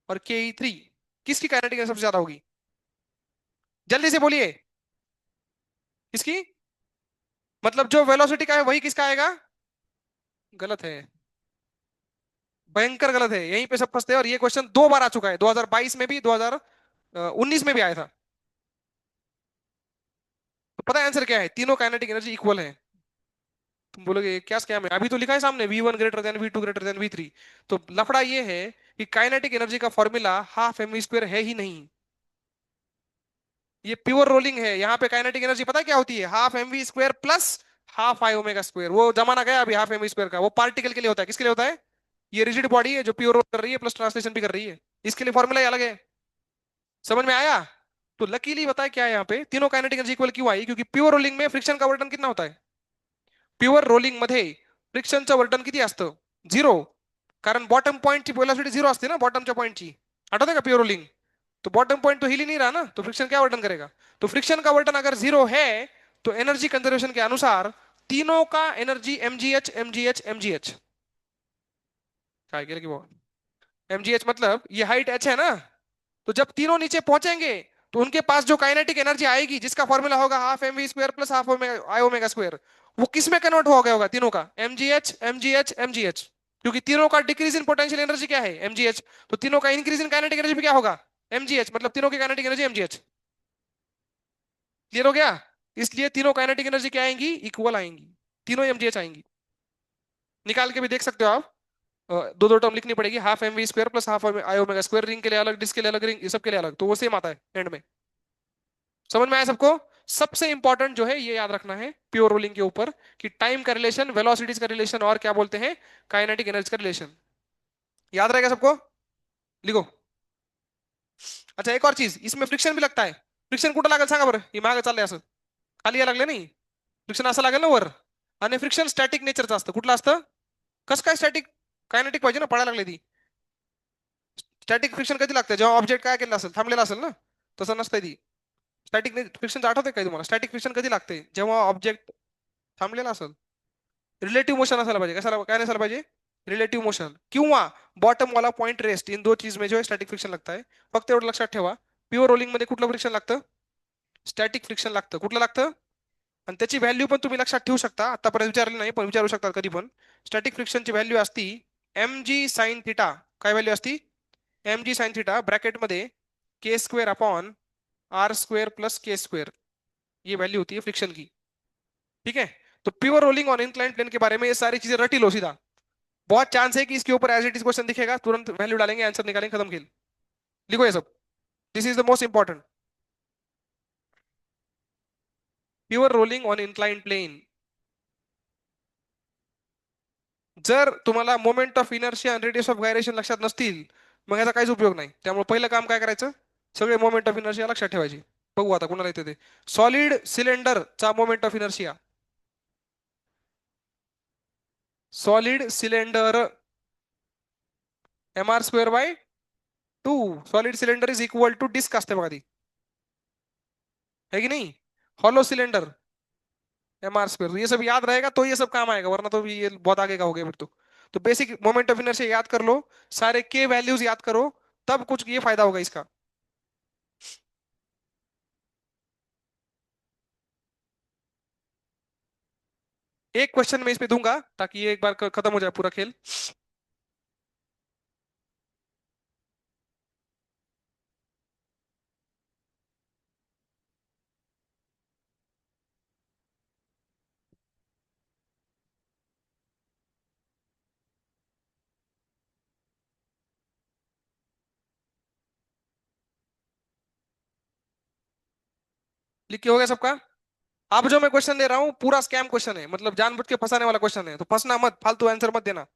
[SPEAKER 1] और ke3? किसकी काइनेटिक एनर्जी सबसे ज्यादा होगी? जल्दी से बोलिए। किसकी? मतलब जो वेलोसिटी का है वही किसका आएगा? गलत है, भयंकर गलत है, यहीं पे सब फंसते हैं। और ये क्वेश्चन दो बार आ चुका है, 2022 में भी, 2019 में भी आया था। तो पता है आंसर क्या है? तीनों काइनेटिक एनर्जी इक्वल है। तुम बोलोगे क्या स्कैम है, अभी तो लिखा है सामने V1 greater than V2 greater than V3। तो लफड़ा ये है कि काइनेटिक एनर्जी का formula half M V square है ही नहीं, ये प्योर रोलिंग है। यहाँ पे काइनेटिक एनर्जी पता है क्या होती है? Half M V square plus half I omega square. वो जमाना गया अभी हाफ एम वी स्क्वायर का, वो पार्टिकल के लिए होता है। किसके लिए होता है? ये रिजिड बॉडी है जो प्योर रोल कर रही है प्लस ट्रांसलेशन भी कर रही है, इसके लिए फॉर्मूला अलग है। समझ में आया? तो लकीली बताया क्या है, यहाँ पे तीनों काइनेटिक एनर्जी इक्वल क्यों आई? क्योंकि प्योर रोलिंग में फ्रिक्शन का वर्तन कितना होता है? प्युअर रोलिंग मध्ये फ्रिक्शनचं वर्तन किती असतं? झिरो, कारण बॉटम पॉइंटची वेलोसिटी झिरो असते ना, बॉटमच्या पॉइंटची। आठवतं का प्योर रोलिंग? तो बॉटम पॉइंट तो हिल ही नहीं रहा ना, तो फ्रिक्शन क्या वर्तन करेगा? तो फ्रिक्शन का वर्तन अगर जीरो है, तो एनर्जी कंजर्वेशन के अनुसार तीनों का एनर्जी mgh mgh mgh। क्या कि वो mgh मतलब ये हाइट h है ना, तो जब तीनों नीचे पहुंचेंगे तो उनके पास जो काइनेटिक एनर्जी आएगी, जिसका फॉर्मूला होगा half M V square plus half I omega square, वो किस में कन्वर्ट हो गया होगा? तीनों का mgh mgh mgh। क्योंकि तीनों का डिक्रीज इन पोटेंशियल एनर्जी क्या है? mgh। तो तीनों का इंक्रीज इन काइनेटिक एनर्जी भी क्या होगा? mgh, मतलब तीनों की काइनेटिक एनर्जी mgh। क्लियर हो गया? इसलिए तीनों काइनेटिक एनर्जी क्या आएंगी? इक्वल आएंगी, तीनों mgh आएंगी। निकाल के भी देख सकते हो आप। दो दो टर्म लिखनी पड़ेगी, half M V square plus half I omega square, ring के लिए अलग, डिस्क के लिए अलग, रिंग ये सब के लिए अलग, तो वो सेम आता है एंड में। समझ में आया सबको? सबसे इंपॉर्टेंट जो है ये याद रखना है प्योर रोलिंग के ऊपर, कि टाइम का रिलेशन, वेलोसिटीज का रिलेशन, और क्या बोलते हैं, काइनेटिक एनर्जी का रिलेशन। याद रहेगा सबको? लिखो। अच्छा, एक और चीज, इसमें फ्रिक्शन भी लगता है। फ्रिक्शन कुठं लागेल सांगा बरं? ही मागे चाललंय असं, खाली या लागले नाही, फ्रिक्शन असं लागेल ना वर। आणि फ्रिक्शन स्टॅटिक नेचरचं असतं, कुठलं असतं? कसं काय स्टॅटिक? कायनेटिक पाहिजे ना, पडायला लागले ती। स्टॅटिक फ्रिक्शन कधी लागतं? जेव्हा ऑब्जेक्ट काय केलं असेल, थांबलेला असेल ना, तसं नसतं ती। स्टॅटिक फ्रिक्शन आठवतंय काय तुम्हाला? स्टॅटिक फ्रिक्शन कधी लागते? जेव्हा ऑब्जेक्ट थांबलेला असेल, रिलेटिव्ह मोशन असायला पाहिजे। कशाला काय नसायला पाहिजे? रिलेटिव्ह मोशन, किंवा बॉटम वाला पॉइंट रेस्ट, इन दो चीज में जो है स्टॅटिक फ्रिक्शन लगता है। फक्त एवढं लक्षात ठेवा, प्युअर रोलिंग मध्ये कुठलं फ्रिक्शन लागतं? स्टॅटिक फ्रिक्शन लागतं। कुठलं लागतं? आणि त्याची व्हॅल्यू पण तुम्ही लक्षात ठेवू शकता, आतापर्यंत विचारली नाही पण विचारू शकता कधी पण। स्टॅटिक फ्रिक्शनची व्हॅल्यू असती mg साइन थिटा। काय व्हॅल्यू असती? mg साइन थिटा ब्रॅकेटमध्ये K square upon R square plus K square, ये वैल्यू होती है फ्रिक्शन की। ठीक है? तो pure rolling on inclined plane के बारे में ये सारी चीजें रटी लो सीधा। बहुत चांस है कि इसके ऊपर एज इट इज क्वेश्चन दिखेगा, तुरंत वैल्यू डालेंगे, आंसर निकालेंगे, खत्म खेल। लिखो ये सब, this is the most important. Pure rolling on inclined plane, जर तुम्हाला मोमेंट ऑफ इनर्शिया आणि रेडियस ऑफ गायरेशन लक्षात नसतील, मग याचा काहीच उपयोग नाही। त्यामुळे पहिलं काम काय करायचं? सगळे मोमेंट ऑफ इनर्शिया लक्षात ठेवायची। बघू आता कुणाला येते ते। सॉलिड सिलेंडरचा moment of inertia solid cylinder mr² by 2। Solid cylinder is equal to disc असते बघा ती, है कि नहीं? हॉलो सिलेंडर mr², ये सब याद रहेगा तो ये सब काम आएगा, वरना तो ये बहुत आगे का हो गया फिर तो बेसिक मोमेंट ऑफ इनर्शिया याद कर लो, सारे के वैल्यूज याद करो, तब कुछ ये फायदा होगा इसका। एक क्वेश्चन मैं इस पे दूंगा ताकि ये एक बार खत्म हो जाए पूरा खेल। लिख के हो गया सबका? अब जो मैं क्वेश्चन दे रहा हूँ पूरा स्कैम क्वेश्चन है, मतलब जानबूझ के फंसाने वाला क्वेश्चन है, तो फंसना मत, फालतू आंसर मत देना।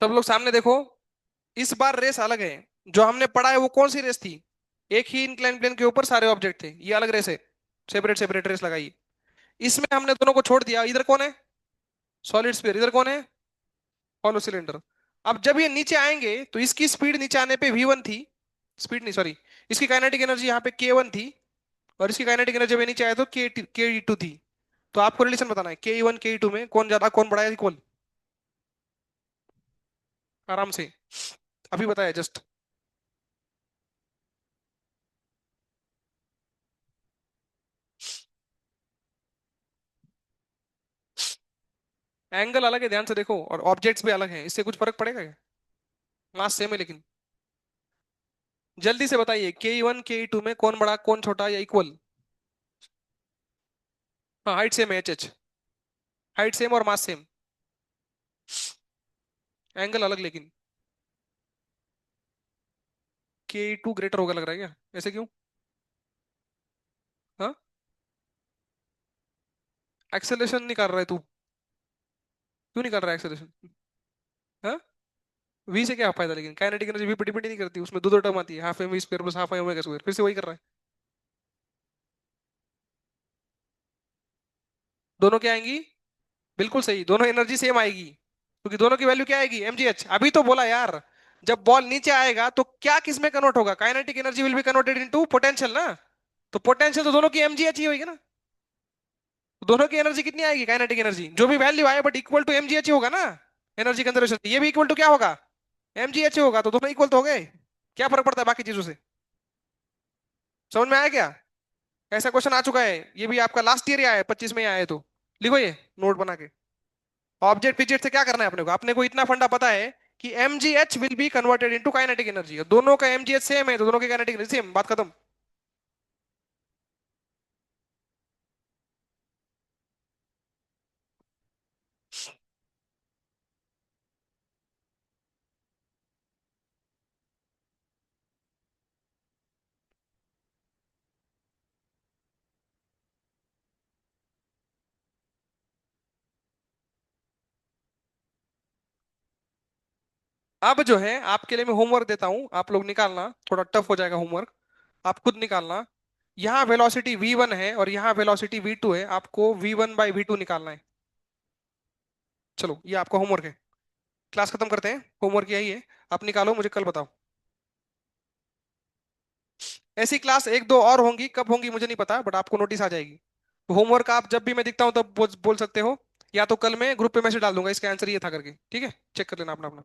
[SPEAKER 1] सब लोग सामने देखो, इस बार रेस अलग है। जो हमने पढ़ा है वो कौन सी रेस थी? एक ही इंक्लाइन प्लेन के ऊपर सारे ऑब्जेक्ट थे, ये अलग रेस है, सेपरेट सेपरेट रेस लगाई। इसमें हमने दोनों को छोड़ दिया, इधर कौन है? सॉलिड स्फीयर, इधर कौन है? Hollow cylinder. अब जब ये नीचे आएंगे तो इसकी स्पीड नीचे आने पे v1 थी, स्पीड नहीं सॉरी, इसकी काइनेटिक एनर्जी यहाँ पे k1 थी, और इसकी काइनेटिक एनर्जी जब ये नीचे आया तो k2 थी। तो आपको रिलेशन बताना है ke1 ke2 में कौन ज्यादा कौन बड़ा है इक्वल। आराम से, अभी बताया जस्ट। एंगल अलग है, ध्यान से देखो, और ऑब्जेक्ट्स भी अलग हैं, इससे कुछ फर्क पड़ेगा क्या? मास सेम है लेकिन। जल्दी से बताइए ke1 ke2 में कौन बड़ा कौन छोटा या इक्वल? हाँ हाइट सेम है, एच हाइट सेम और मास सेम, एंगल अलग लेकिन। ke2 ग्रेटर होगा लग रहा है क्या? ऐसे क्यों? हाँ, एक्सेलरेशन नहीं कर रहा है तू? क्यों नहीं कर रहा है एक्सेलरेशन? हाँ, वी से क्या फायदा? लेकिन काइनेटिक एनर्जी वी पर डिपेंड नहीं करती, उसमें दो दो टर्म आती है, half M V square plus half M omega square, फिर से वही कर रहा है। दोनों क्या आएंगी? बिल्कुल सही, दोनों एनर्जी सेम आएगी, क्योंकि दोनों की वैल्यू क्या आएगी? mgh। अभी तो बोला यार, जब बॉल नीचे आएगा तो क्या किस में कन्वर्ट होगा? Kinetic energy will be converted into potential ना, तो पोटेंशियल तो दोनों की mgh ही होगी ना। तो दोनों की एनर्जी कितनी आएगी? काइनेटिक एनर्जी जो भी वैल्यू आए बट इक्वल टू mgh ही होगा ना। एनर्जी कंजर्वेशन ये भी इक्वल टू क्या होगा? mgh ही होगा, तो दोनों इक्वल तो हो गए। क्या फर्क पड़ता है बाकी चीजों से? समझ में आया क्या? ऐसा क्वेश्चन आ चुका है, ये भी आपका लास्ट ईयर ही आया है, 25 में ही आया है, तो लिखो ये नोट बना के। ऑब्जेक्ट पीछे से क्या करना है अपने को इतना फंडा पता है कि mgh will be converted into kinetic energy, दोनों का mgh सेम है तो दोनों की काइनेटिक एनर्जी सेम, बात खत्म। अब जो है आपके लिए मैं होमवर्क देता हूं, आप लोग निकालना, थोड़ा टफ हो जाएगा होमवर्क, आप खुद निकालना। यहाँ वेलोसिटी v1 है और यहाँ वेलोसिटी v2 है, आपको v1/v2 निकालना है। चलो ये आपका होमवर्क है, क्लास खत्म करते हैं, होमवर्क यही है, आप निकालो, मुझे कल बताओ। ऐसी क्लास एक दो और होंगी, कब होंगी मुझे नहीं पता, बट आपको नोटिस आ जाएगी। होमवर्क आप जब भी मैं दिखता हूँ तब बोल सकते हो, या तो कल मैं ग्रुप पे मैसेज डाल दूंगा इसका आंसर ये था करके, ठीक है, चेक कर लेना अपना अपना।